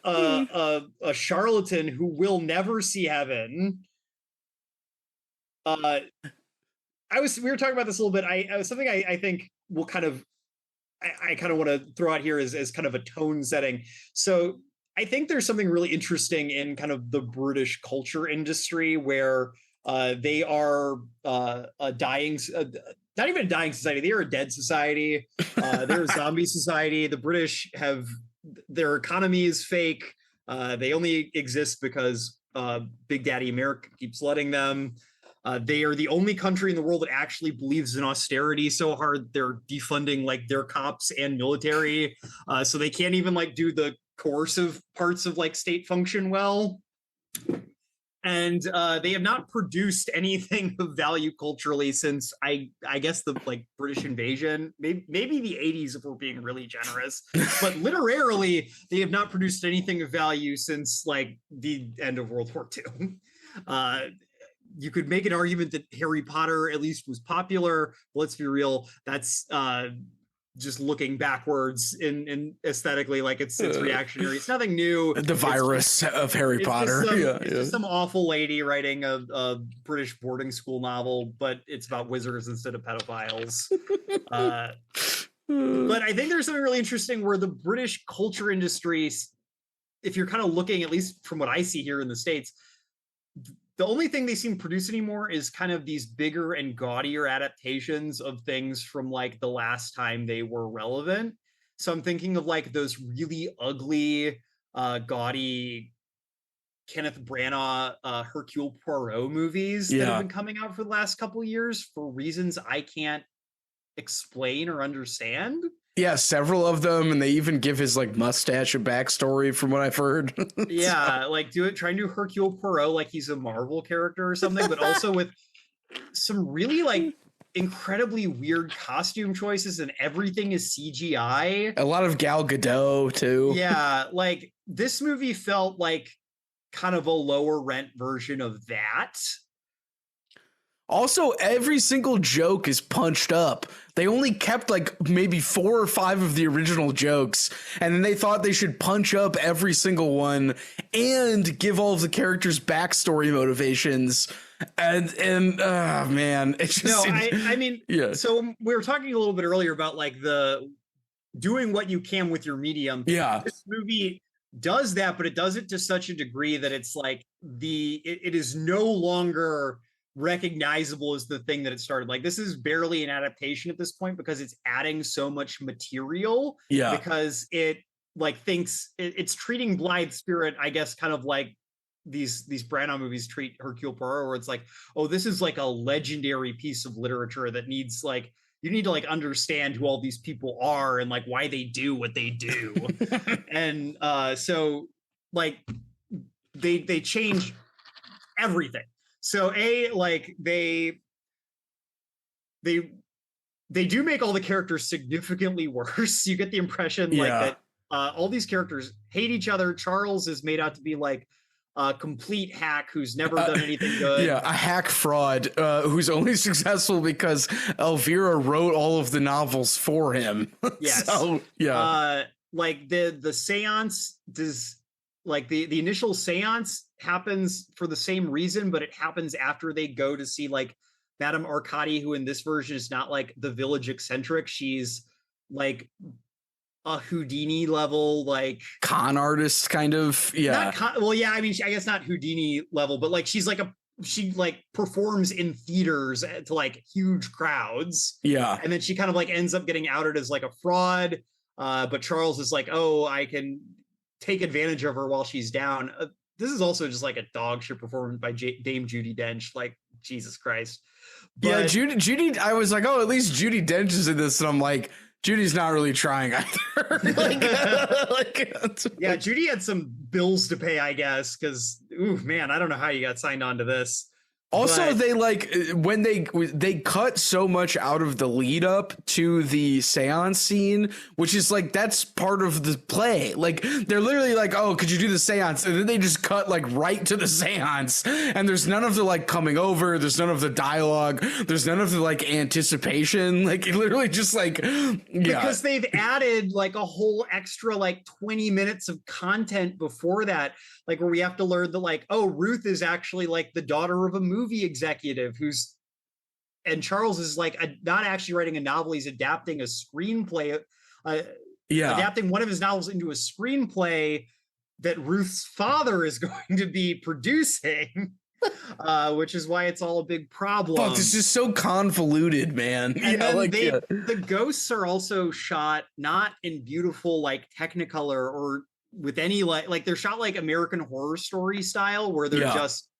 [SPEAKER 2] a charlatan who will never see heaven. We were talking about this a little bit. Something I think will kind of I kind of want to throw out here as kind of a tone setting. So I think there's something really interesting in kind of the British culture industry where they are a dying, not even a dying society. They are a dead society. They're a zombie society. The British have, their economy is fake. They only exist because Big Daddy America keeps letting them. They are the only country in the world that actually believes in austerity so hard they're defunding like their cops and military. So they can't even like do the coercive parts of like state function well. And they have not produced anything of value culturally since I guess the like British invasion, maybe the 80s if we're being really generous. But literarily, they have not produced anything of value since like the end of World War II. You could make an argument that Harry Potter at least was popular. Let's be real, that's just looking backwards in aesthetically, like it's reactionary. It's nothing new.
[SPEAKER 1] The virus of Harry Potter.
[SPEAKER 2] It's just some awful lady writing a British boarding school novel, but it's about wizards instead of pedophiles. But I think there's something really interesting where the British culture industry, if you're kind of looking, at least from what I see here in the States, the only thing they seem to produce anymore is kind of these bigger and gaudier adaptations of things from like the last time they were relevant. So I'm thinking of like those really ugly, gaudy Kenneth Branagh, Hercule Poirot movies that have been coming out for the last couple of years for reasons I can't explain or understand.
[SPEAKER 1] Yeah, several of them, and they even give his like mustache a backstory from what I've heard.
[SPEAKER 2] Yeah, like try and do Hercule Poirot like he's a Marvel character or something, but also with some really like incredibly weird costume choices, and everything is CGI.
[SPEAKER 1] A lot of Gal Gadot too.
[SPEAKER 2] Yeah, like this movie felt like kind of a lower rent version of that.
[SPEAKER 1] Also, every single joke is punched up. They only kept like maybe 4 or 5 of the original jokes, and then they thought they should punch up every single one and give all of the characters backstory motivations. And man, it's just
[SPEAKER 2] I mean,
[SPEAKER 1] yeah.
[SPEAKER 2] So we were talking a little bit earlier about like the doing what you can with your medium.
[SPEAKER 1] Yeah,
[SPEAKER 2] this movie does that, but it does it to such a degree that it's like it is no longer recognizable as the thing that it started. Like this is barely an adaptation at this point because it's adding so much material.
[SPEAKER 1] Yeah,
[SPEAKER 2] because it like thinks it's treating Blithe Spirit, I guess, kind of like these Branagh movies treat Hercule Poirot, where it's like, oh, this is like a legendary piece of literature that needs like, you need to like understand who all these people are and like why they do what they do. And so like they change everything. So like they do make all the characters significantly worse. You get the impression like that all these characters hate each other. Charles is made out to be like a complete hack who's never done anything good.
[SPEAKER 1] Yeah, a hack fraud who's only successful because Elvira wrote all of the novels for him.
[SPEAKER 2] Yes.
[SPEAKER 1] So, yeah.
[SPEAKER 2] Like the seance does, like the initial seance happens for the same reason, but it happens after they go to see like Madame Arcadi, who in this version is not like the village eccentric. She's like a Houdini level, like
[SPEAKER 1] con artist kind of. Yeah.
[SPEAKER 2] Well, yeah, I mean, I guess not Houdini level, but like she like performs in theaters to like huge crowds.
[SPEAKER 1] Yeah.
[SPEAKER 2] And then she kind of like ends up getting outed as like a fraud. But Charles is like, oh, I can take advantage of her while she's down. This is also just like a dog shit performance by Dame Judi Dench. Like, Jesus Christ.
[SPEAKER 1] Yeah,
[SPEAKER 2] But
[SPEAKER 1] Judy, I was like, oh, at least Judi Dench is in this. And I'm like, Judy's not really trying either.
[SPEAKER 2] yeah, Judy had some bills to pay, I guess, because, ooh, man, I don't know how you got signed on to this.
[SPEAKER 1] Also,
[SPEAKER 2] But
[SPEAKER 1] they like when they cut so much out of the lead up to the seance scene, which is like that's part of the play. Like they're literally like, oh, could you do the seance? And then they just cut like right to the seance, and there's none of the like coming over. There's none of the dialogue. There's none of the like anticipation. Like it literally just like
[SPEAKER 2] because they've added like a whole extra like 20 minutes of content before that, like where we have to learn that like, oh, Ruth is actually like the daughter of a movie executive and Charles is like not actually writing a novel, he's adapting a screenplay, adapting one of his novels into a screenplay that Ruth's father is going to be producing. Which is why it's all a big problem.
[SPEAKER 1] Fuck, this is so convoluted, man.
[SPEAKER 2] And then the ghosts are also shot not in beautiful like Technicolor or with any like they're shot like American Horror Story style, where they're just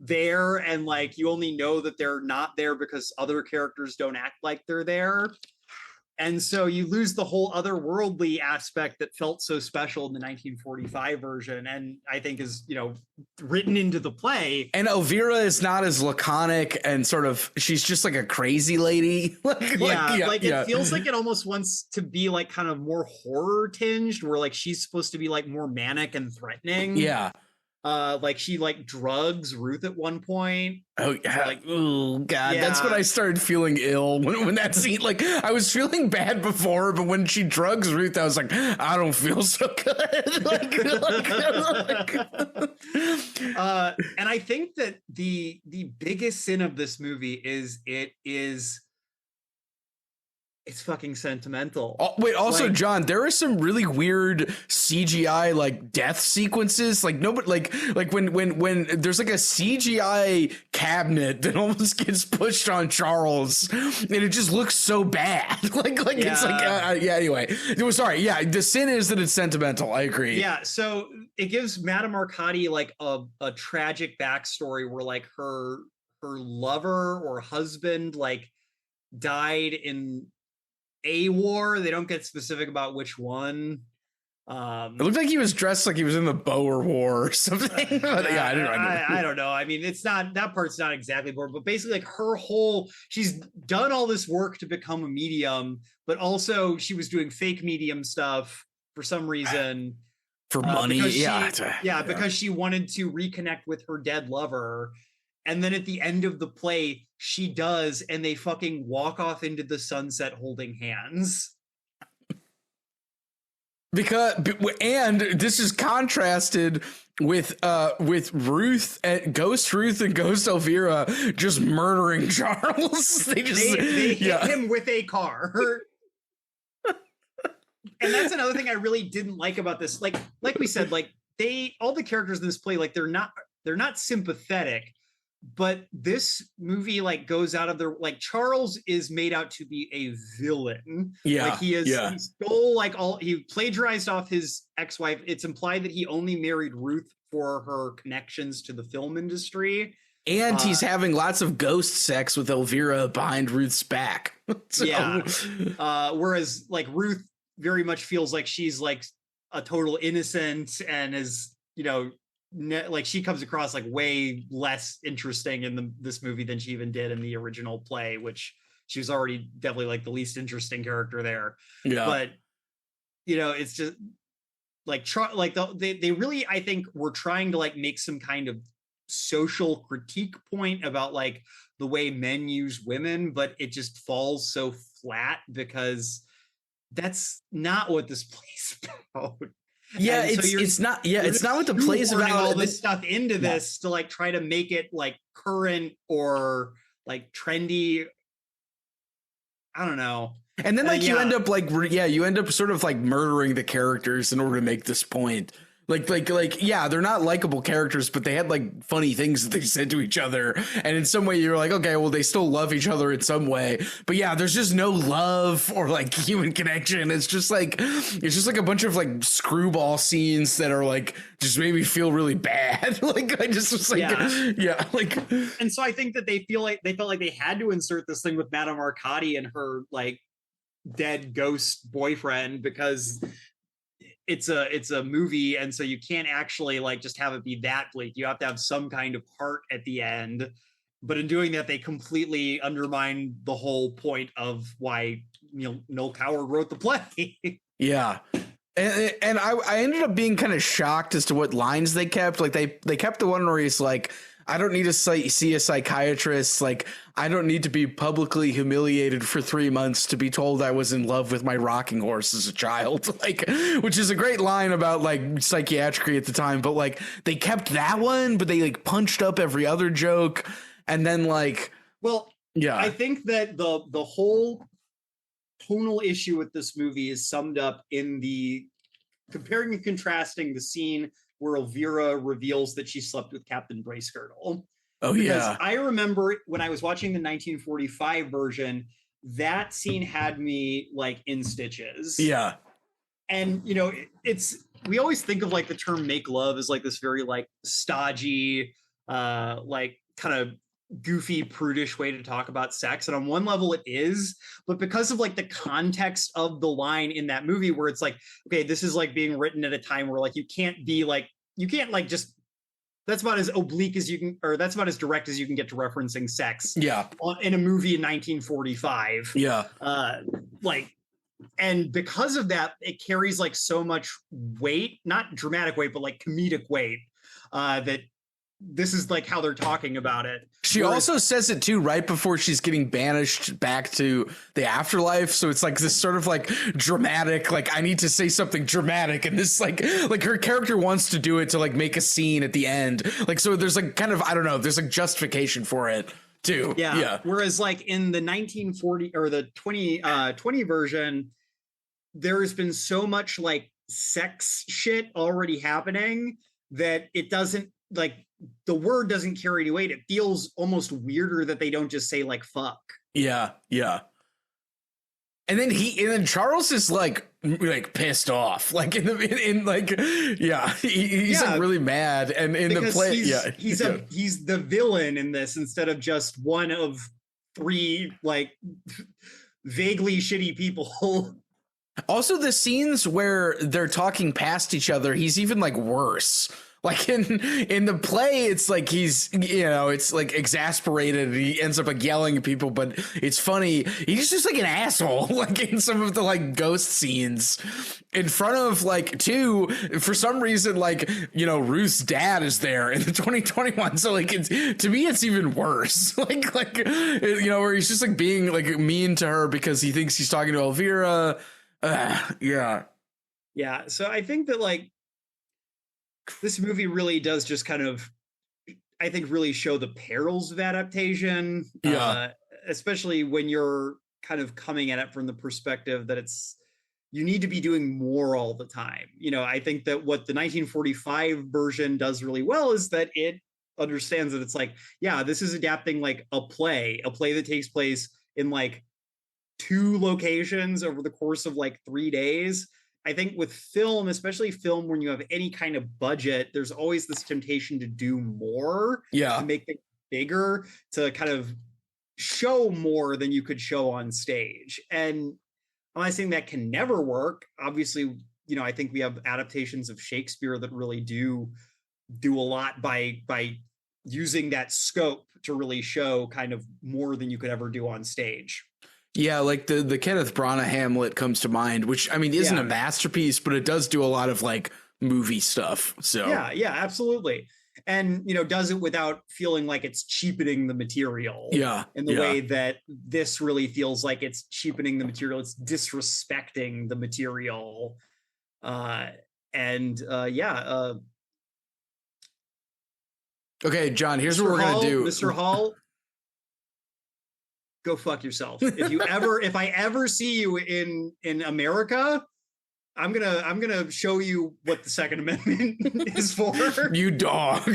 [SPEAKER 2] there and like you only know that they're not there because other characters don't act like they're there. And so you lose the whole otherworldly aspect that felt so special in the 1945 version, and I think is, you know, written into the play.
[SPEAKER 1] And Elvira is not as laconic and sort of, she's just like a crazy lady.
[SPEAKER 2] It feels like it almost wants to be like kind of more horror tinged, where like she's supposed to be like more manic and threatening.
[SPEAKER 1] Yeah.
[SPEAKER 2] Like she like drugs Ruth at one point.
[SPEAKER 1] Oh yeah,
[SPEAKER 2] like,
[SPEAKER 1] oh god,
[SPEAKER 2] yeah.
[SPEAKER 1] That's when I started feeling ill when that scene. Like I was feeling bad before, but when she drugs Ruth, I was like, I don't feel so good.
[SPEAKER 2] And I think that the biggest sin of this movie is it's fucking sentimental.
[SPEAKER 1] Oh, wait, also,
[SPEAKER 2] like,
[SPEAKER 1] John, there are some really weird CGI like death sequences. Like nobody, like when there's like a CGI cabinet that almost gets pushed on Charles, and it just looks so bad. It's like Anyway, it was sorry. Yeah, the sin is that it's sentimental. I agree.
[SPEAKER 2] Yeah, so it gives Madame Arcadi like a tragic backstory where like her lover or husband like died in a war. They don't get specific about which one.
[SPEAKER 1] It looked like he was dressed like he was in the Boer War or something.
[SPEAKER 2] I don't know. I mean, it's not, that part's not exactly bored, but basically like she's done all this work to become a medium, but also she was doing fake medium stuff for some reason.
[SPEAKER 1] For money.
[SPEAKER 2] Because she wanted to reconnect with her dead lover. And then at the end of the play, she does, and they fucking walk off into the sunset holding hands.
[SPEAKER 1] And this is contrasted with Ruth and Ghost Elvira just murdering Charles. They
[SPEAKER 2] hit him with a car. And that's another thing I really didn't like about this. Like we said, like all the characters in this play, like they're not sympathetic. But this movie like goes out of their, like Charles is made out to be a villain.
[SPEAKER 1] Yeah.
[SPEAKER 2] Like he stole he plagiarized off his ex-wife. It's implied that he only married Ruth for her connections to the film industry.
[SPEAKER 1] And he's having lots of ghost sex with Elvira behind Ruth's back.
[SPEAKER 2] Whereas like Ruth very much feels like she's like a total innocent and is, you know, like she comes across like way less interesting in this movie than she even did in the original play, which she was already definitely like the least interesting character there.
[SPEAKER 1] Yeah.
[SPEAKER 2] But you know, it's just like they really, I think, were trying to like make some kind of social critique point about like the way men use women, but it just falls so flat because that's not what this play's about.
[SPEAKER 1] Yeah, it's not what the play's about.
[SPEAKER 2] All this stuff into this to like try to make it like current or like trendy. I don't know.
[SPEAKER 1] And then like you end up sort of like murdering the characters in order to make this point. Yeah, they're not likable characters, but they had like funny things that they said to each other. And in some way you're like, okay, well, they still love each other in some way. But yeah, there's just no love or like human connection. It's just like a bunch of like screwball scenes that are like just made me feel really bad. Like I just was like, yeah, like.
[SPEAKER 2] And so I think that they felt like they had to insert this thing with Madame Arcadi and her like dead ghost boyfriend because it's a movie, and so you can't actually like just have it be that bleak. You have to have some kind of heart at the end, but in doing that they completely undermine the whole point of why Noel Coward wrote the play.
[SPEAKER 1] Yeah. And I ended up being kind of shocked as to what lines they kept. Like they kept the one where he's like, I don't need to see a psychiatrist. Like, I don't need to be publicly humiliated for 3 months to be told I was in love with my rocking horse as a child. Like, which is a great line about like psychiatry at the time. But like they kept that one, but they like punched up every other joke. And then like,
[SPEAKER 2] well,
[SPEAKER 1] yeah,
[SPEAKER 2] I think that the whole tonal issue with this movie is summed up in the comparing and contrasting the scene where Elvira reveals that she slept with Captain Bracegirdle.
[SPEAKER 1] Oh,
[SPEAKER 2] because
[SPEAKER 1] yeah.
[SPEAKER 2] I remember when I was watching the 1945 version, that scene had me like in stitches.
[SPEAKER 1] Yeah.
[SPEAKER 2] And, we always think of like the term make love as like this very like stodgy, like kind of goofy, prudish way to talk about sex. And on one level it is, but because of like the context of the line in that movie where it's like, okay, this is like being written at a time where like you can't just that's about as oblique as you can, or that's about as direct as you can get to referencing sex.
[SPEAKER 1] Yeah.
[SPEAKER 2] In a movie in 1945.
[SPEAKER 1] Yeah.
[SPEAKER 2] And because of that, it carries like so much weight, not dramatic weight, but like comedic weight, that this is like how they're talking about it.
[SPEAKER 1] She also says it too right before she's getting banished back to the afterlife. So it's like this sort of like dramatic, like I need to say something dramatic, and this like her character wants to do it to like make a scene at the end. Like, so there's like kind of, I don't know, there's like justification for it too. Yeah.
[SPEAKER 2] Whereas like in the 1940 or the 2020 version, there has been so much like sex shit already happening that it doesn't like the word doesn't carry any weight. It feels almost weirder that they don't just say like fuck.
[SPEAKER 1] Yeah. Yeah. And then Charles is like pissed off, like he's like really mad, and in the play, he's the villain in this instead of just one of 3 like vaguely shitty people. Also, the scenes where they're talking past each other, he's even like worse. Like in the play, it's like he's, it's like exasperated. He ends up like yelling at people, but it's funny. He's just like an asshole, like in some of the like ghost scenes in front of like for some reason, like, Ruth's dad is there in the 2021. So like, to me, it's even worse. like, where he's just like being like mean to her because he thinks he's talking to Elvira. Yeah.
[SPEAKER 2] So I think that like, this movie really does just kind of, I think, really show the perils of adaptation.
[SPEAKER 1] Yeah.
[SPEAKER 2] Especially when you're kind of coming at it from the perspective that you need to be doing more all the time. I think that what the 1945 version does really well is that it understands that it's like, yeah, this is adapting like a play that takes place in like 2 locations over the course of like 3 days. I think with film, especially film when you have any kind of budget, there's always this temptation to do more, to make things bigger, to kind of show more than you could show on stage. And I'm not saying that can never work. Obviously, I think we have adaptations of Shakespeare that really do a lot by using that scope to really show kind of more than you could ever do on stage.
[SPEAKER 1] Yeah, like the Kenneth Branagh Hamlet comes to mind, which I mean isn't a masterpiece, but it does do a lot of like movie stuff. So
[SPEAKER 2] yeah, absolutely, and does it without feeling like it's cheapening the material.
[SPEAKER 1] Yeah,
[SPEAKER 2] in the way that this really feels like it's cheapening the material. It's disrespecting the material, Okay,
[SPEAKER 1] John. Here's what we're gonna do,
[SPEAKER 2] Mr. Hall. Go fuck yourself. If I ever see you in America, I'm gonna show you what the Second Amendment is for.
[SPEAKER 1] You dog.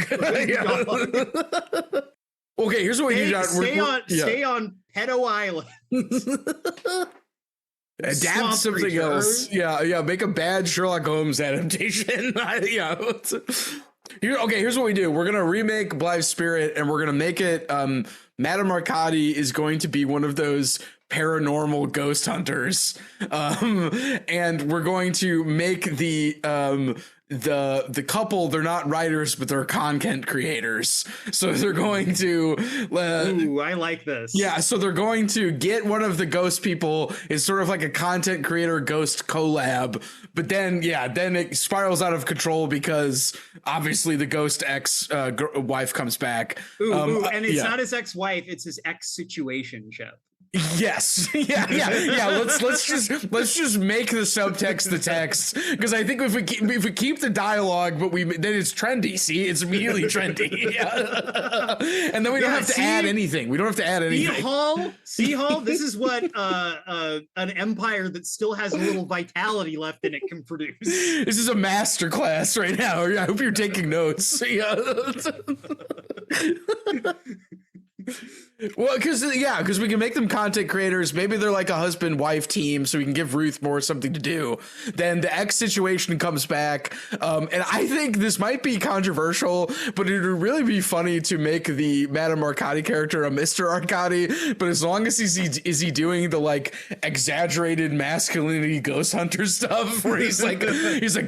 [SPEAKER 1] Okay, here's what we do, John.
[SPEAKER 2] Stay on Pedo Island.
[SPEAKER 1] Adapt something else. Yeah. Make a bad Sherlock Holmes adaptation. Yeah. Here's what we do. We're gonna remake Blithe Spirit, and we're gonna make it. Madame Arcadi is going to be one of those paranormal ghost hunters, and we're going to make the couple. They're not writers, but they're content creators. So they're going to.
[SPEAKER 2] Ooh, I like this.
[SPEAKER 1] Yeah, so they're going to get one of the ghost people. It's sort of like a content creator ghost collab, but then it spirals out of control because obviously the ghost wife comes back.
[SPEAKER 2] And it's not his ex-wife; it's his ex-situationship.
[SPEAKER 1] Yes. Yeah. Let's just make the subtext the text, because I think if we keep the dialogue, but then it's trendy. See, it's immediately trendy. Yeah. And then we don't have to add anything. We don't have to add anything.
[SPEAKER 2] See, Hall. This is what an empire that still has a little vitality left in it can produce.
[SPEAKER 1] This is a masterclass right now. I hope you're taking notes. Yeah. Well, because we can make them content creators. Maybe they're like a husband-wife team, so we can give Ruth more something to do. Then the X situation comes back, and I think this might be controversial, but it would really be funny to make the Madame Arcadi character a Mr. Arcadi. But as long as is he doing the like exaggerated masculinity ghost hunter stuff, where he's like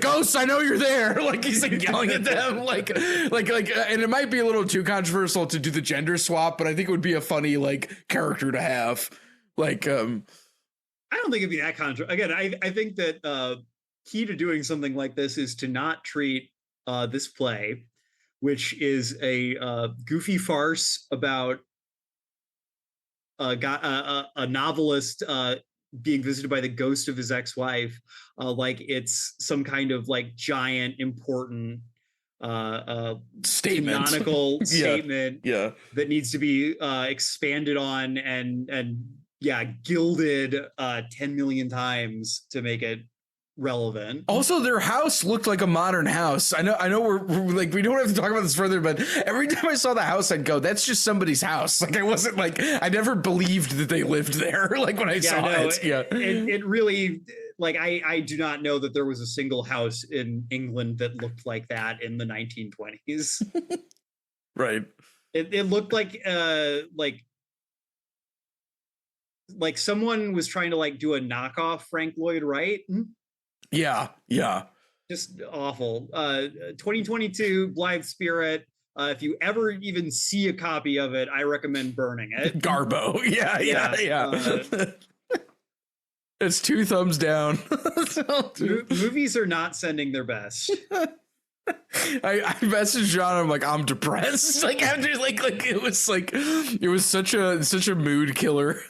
[SPEAKER 1] ghosts, I know you're there, like he's like yelling at them, like, and it might be a little too controversial to do the gender swap, but I think it would be a funny like character to have. Like I don't
[SPEAKER 2] think it'd be that controversial. Again, I think that key to doing something like this is to not treat this play, which is a goofy farce about a novelist being visited by the ghost of his ex-wife, like it's some kind of like giant important
[SPEAKER 1] statement
[SPEAKER 2] statement that needs to be expanded on and gilded 10 million times to make it relevant.
[SPEAKER 1] Also, their house looked like a modern house. I know we're like, we don't have to talk about this further, but every time I saw the house, I'd go, that's just somebody's house. Like I wasn't like, I never believed that they lived there. Like when I saw it.
[SPEAKER 2] It really, like, I do not know that there was a single house in England that looked like that in the 1920s.
[SPEAKER 1] Right.
[SPEAKER 2] It looked like someone was trying to like do a knockoff Frank Lloyd Wright.
[SPEAKER 1] Yeah.
[SPEAKER 2] Just awful. 2022 Blithe Spirit. If you ever even see a copy of it, I recommend burning it.
[SPEAKER 1] Garbo. Yeah. It's 2 thumbs down.
[SPEAKER 2] Movies are not sending their best.
[SPEAKER 1] I messaged John. I'm like, I'm depressed. Like after like it was such a mood killer.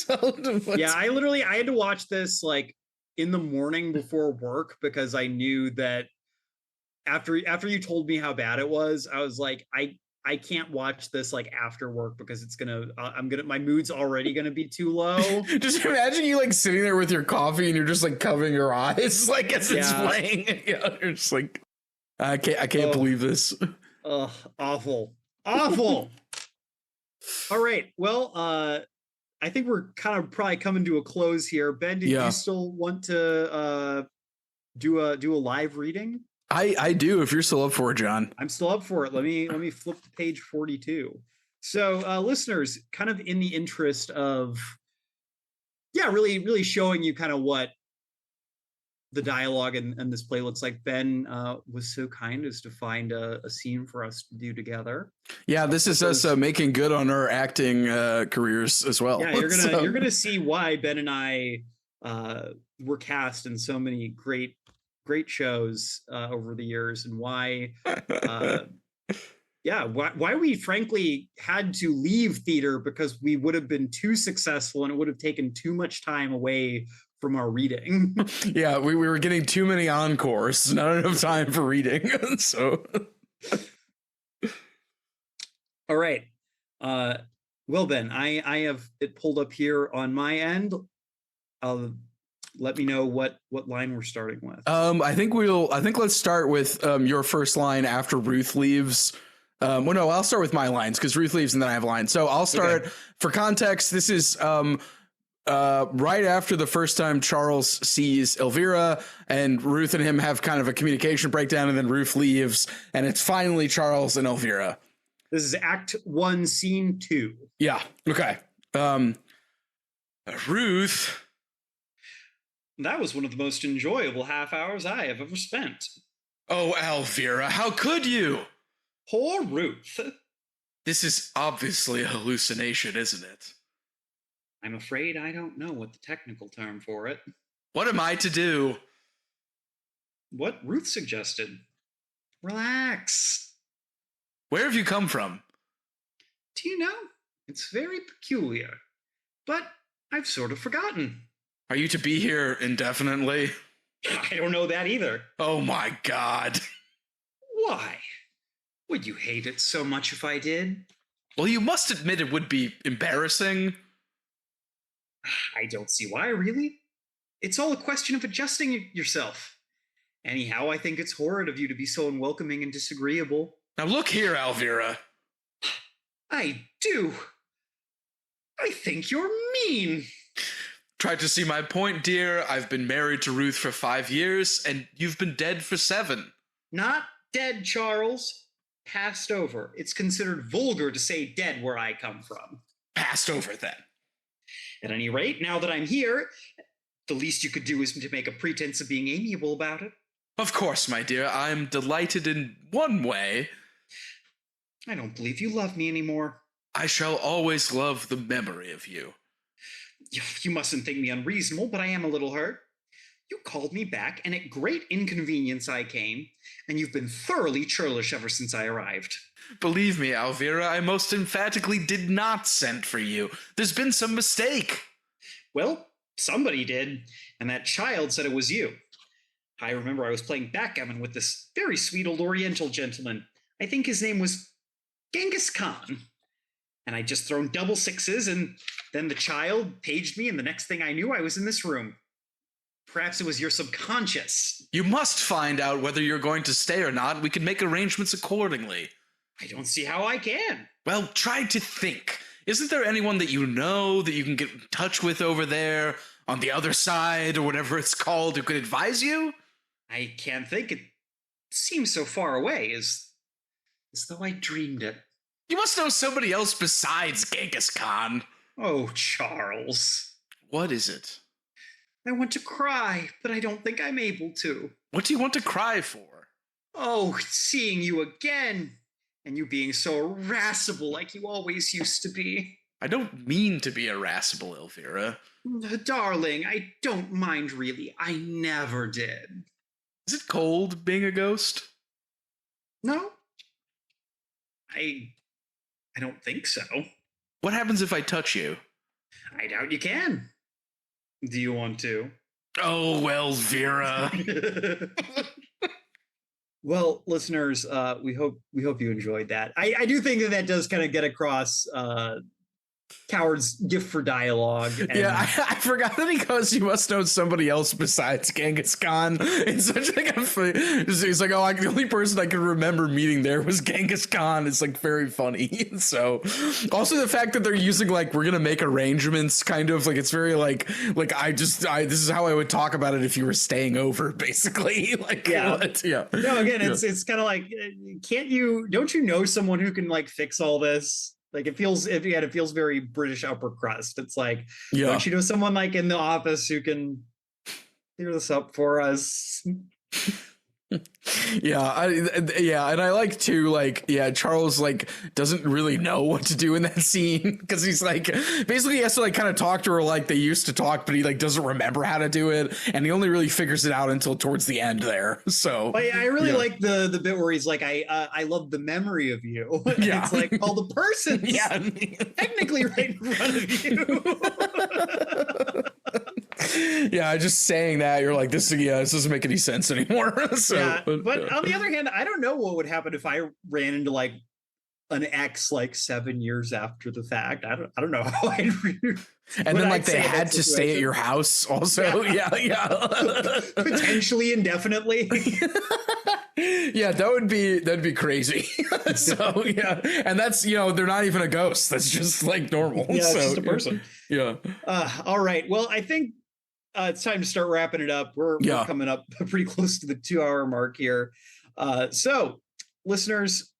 [SPEAKER 2] I had to watch this like in the morning before work because I knew that after you told me how bad it was, I was like, I can't watch this like after work because it's my mood's already gonna be too low.
[SPEAKER 1] Just imagine you like sitting there with your coffee and you're just like covering your eyes like as it's playing. Yeah, you're just like, I can't believe this.
[SPEAKER 2] Awful. All right. Well, I think we're kind of probably coming to a close here. Ben, do you still want to do a live reading?
[SPEAKER 1] I do, if you're still up for it, John.
[SPEAKER 2] I'm still up for it. Let me flip to page 42. So listeners, kind of in the interest of really showing you kind of what the dialogue and this play looks like, Ben was so kind as to find a scene for us to do together. Yeah,
[SPEAKER 1] this is us making good on our acting careers as well.
[SPEAKER 2] Yeah, you're gonna see why Ben and I were cast in so many great shows over the years, and why why we frankly had to leave theater because we would have been too successful and it would have taken too much time away from our reading.
[SPEAKER 1] Yeah, we were getting too many encores, not enough time for reading. So
[SPEAKER 2] all right. Well, Ben, I have it pulled up here on my end. let me know what line we're starting with.
[SPEAKER 1] I think let's start with your first line after Ruth leaves. Well, no, I'll start with my lines because Ruth leaves and then I have lines. So I'll start. Okay. For context, this is right after the first time Charles sees Elvira, and Ruth and him have kind of a communication breakdown, and then Ruth leaves, and it's finally Charles and Elvira.
[SPEAKER 2] This is Act 1, Scene 2.
[SPEAKER 1] Yeah. Okay. Ruth.
[SPEAKER 2] That was one of the most enjoyable half hours I have ever spent.
[SPEAKER 1] Oh, Elvira, how could you?
[SPEAKER 2] Poor Ruth.
[SPEAKER 1] This is obviously a hallucination, isn't it?
[SPEAKER 2] I'm afraid I don't know what the technical term for it.
[SPEAKER 1] What am I to do?
[SPEAKER 2] What Ruth suggested. Relax.
[SPEAKER 1] Where have you come from?
[SPEAKER 2] Do you know? It's very peculiar. But I've sort of forgotten.
[SPEAKER 1] Are you to be here indefinitely?
[SPEAKER 2] I don't know that either.
[SPEAKER 1] Oh my God.
[SPEAKER 2] Why? Would you hate it so much if I did?
[SPEAKER 1] Well, you must admit it would be embarrassing.
[SPEAKER 2] I don't see why, really. It's all a question of adjusting yourself. Anyhow, I think it's horrid of you to be so unwelcoming and disagreeable.
[SPEAKER 1] Now look here, Elvira.
[SPEAKER 2] I do. I think you're mean.
[SPEAKER 1] Tried to see my point, dear. I've been married to Ruth for 5 years, and you've been dead for 7.
[SPEAKER 2] Not dead, Charles. Passed over. It's considered vulgar to say dead where I come from.
[SPEAKER 1] Passed over, then.
[SPEAKER 2] At any rate, now that I'm here, the least you could do is to make a pretense of being amiable about it.
[SPEAKER 1] Of course, my dear. I'm delighted in one way.
[SPEAKER 2] I don't believe you love me anymore.
[SPEAKER 1] I shall always love the memory of you.
[SPEAKER 2] You mustn't think me unreasonable, but I am a little hurt. You called me back, and at great inconvenience I came, and you've been thoroughly churlish ever since I arrived.
[SPEAKER 1] Believe me, Elvira, I most emphatically did not send for you. There's been some mistake.
[SPEAKER 2] Well, somebody did, and that child said it was you. I remember I was playing backgammon with this very sweet old Oriental gentleman. I think his name was Genghis Khan. And I'd just thrown double sixes, and then the child paged me, and the next thing I knew, I was in this room. Perhaps it was your subconscious.
[SPEAKER 1] You must find out whether you're going to stay or not. We can make arrangements accordingly.
[SPEAKER 2] I don't see how I can.
[SPEAKER 1] Well, try to think. Isn't there anyone that you know that you can get in touch with over there on the other side or whatever it's called who could advise you?
[SPEAKER 2] I can't think. It seems so far away, as though I dreamed it.
[SPEAKER 1] You must know somebody else besides Genghis Khan.
[SPEAKER 2] Oh, Charles.
[SPEAKER 1] What is it?
[SPEAKER 2] I want to cry, but I don't think I'm able to.
[SPEAKER 1] What do you want to cry for?
[SPEAKER 2] Oh, seeing you again. And you being so irascible like you always used to be.
[SPEAKER 1] I don't mean to be irascible, Elvira.
[SPEAKER 2] Darling, I don't mind really. I never did.
[SPEAKER 1] Is it cold being a ghost?
[SPEAKER 2] No. I don't think so.
[SPEAKER 1] What happens if I touch you?
[SPEAKER 2] I doubt you can. Do you want to?
[SPEAKER 1] Oh, well, Vera.
[SPEAKER 2] Well, listeners, we hope you enjoyed that. I do think that does kind of get across Coward's gift for dialogue. And
[SPEAKER 1] yeah, I forgot that he goes, you must know somebody else besides Genghis Khan. It's such like a he's like, oh, the only person I can remember meeting there was Genghis Khan. It's like very funny. So also the fact that they're using like, we're going to make arrangements kind of like, it's very like this is how I would talk about it if you were staying over basically. Like,
[SPEAKER 2] yeah.
[SPEAKER 1] Yeah.
[SPEAKER 2] No, again, it's kind of like, don't you know someone who can like fix all this? Like it feels very British upper crust. It's like, don't you know someone like in the office who can clear this up for us?
[SPEAKER 1] Yeah, and I like to Charles like doesn't really know what to do in that scene because he's like basically he has to like kind of talk to her like they used to talk, but he like doesn't remember how to do it, and he only really figures it out until towards the end there. So
[SPEAKER 2] I really like the bit where he's like, I love the memory of you.
[SPEAKER 1] Yeah.
[SPEAKER 2] It's like, well, the person technically right in front of you.
[SPEAKER 1] Yeah, just saying that you're like this doesn't make any sense anymore. So,
[SPEAKER 2] yeah, but on the other hand, I don't know what would happen if I ran into like an ex like 7 years after the fact. I don't know how I'd
[SPEAKER 1] and then like they had to stay at your house also. Yeah.
[SPEAKER 2] Potentially indefinitely.
[SPEAKER 1] Yeah, that'd be crazy. So yeah, and that's, they're not even a ghost. That's just like normal.
[SPEAKER 2] Yeah,
[SPEAKER 1] so,
[SPEAKER 2] it's just a person.
[SPEAKER 1] Yeah.
[SPEAKER 2] All right. Well, I think it's time to start wrapping it up. We're coming up pretty close to the 2-hour mark here. So, listeners,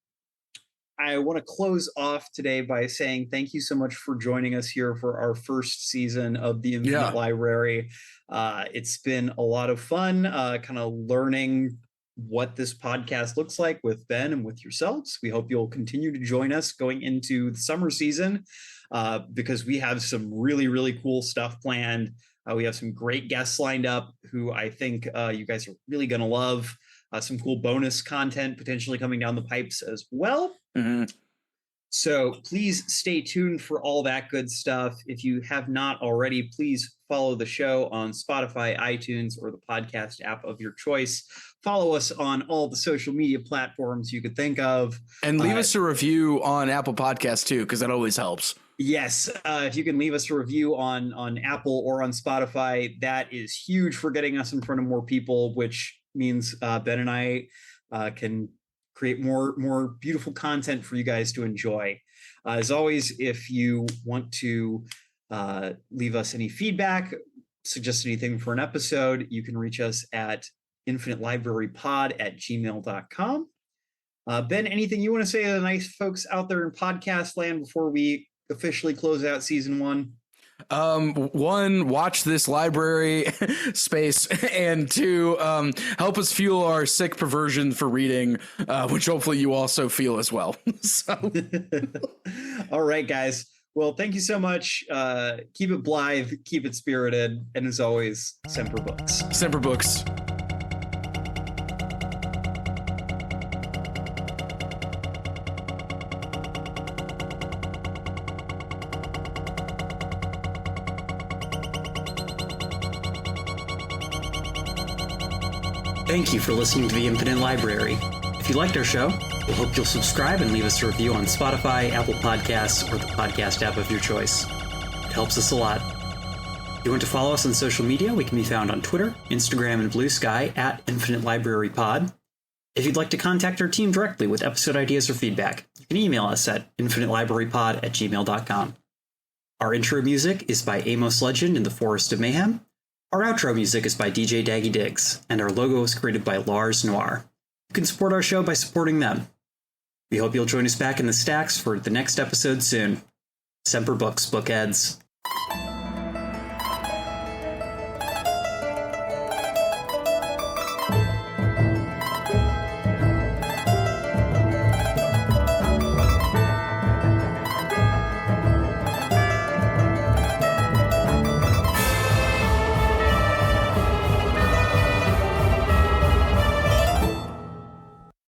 [SPEAKER 2] I want to close off today by saying thank you so much for joining us here for our first season of the Infinite Library. It's been a lot of fun, kind of learning what this podcast looks like with Ben and with yourselves. We hope you'll continue to join us going into the summer season, because we have some really, really cool stuff planned. We have some great guests lined up who I think you guys are really going to love. Some cool bonus content potentially coming down the pipes as well.
[SPEAKER 1] Mm-hmm.
[SPEAKER 2] So please stay tuned for all that good stuff. If you have not already, please follow the show on Spotify, iTunes, or the podcast app of your choice. Follow us on all the social media platforms you could think of.
[SPEAKER 1] And leave us a review on Apple Podcasts too, because that always helps.
[SPEAKER 2] Yes, if you can leave us a review on Apple or on Spotify, that is huge for getting us in front of more people, which means Ben and I can create more beautiful content for you guys to enjoy. As always, if you want to leave us any feedback, suggest anything for an episode, you can reach us at infinitelibrarypod@gmail.com. Ben, anything you want to say to the nice folks out there in podcast land before we officially close out season 1?
[SPEAKER 1] One, watch this library space, and 2, help us fuel our sick perversion for reading, which hopefully you also feel as well. So,
[SPEAKER 2] all right, guys. Well, thank you so much. Keep it blithe, keep it spirited, and as always, Semper Books.
[SPEAKER 1] Semper Books.
[SPEAKER 3] Thank you for listening to The Infinite Library. If you liked our show, we hope you'll subscribe and leave us a review on Spotify, Apple Podcasts, or the podcast app of your choice. It helps us a lot. If you want to follow us on social media, we can be found on Twitter, Instagram, and Blue Sky at Infinite Library Pod. If you'd like to contact our team directly with episode ideas or feedback, you can email us at infinitelibrarypod@gmail.com. Our intro music is by Amos Legend in the Forest of Mayhem. Our outro music is by DJ Daggy Diggs, and our logo was created by Lars Noir. You can support our show by supporting them. We hope you'll join us back in the stacks for the next episode soon. Semper Books, bookheads.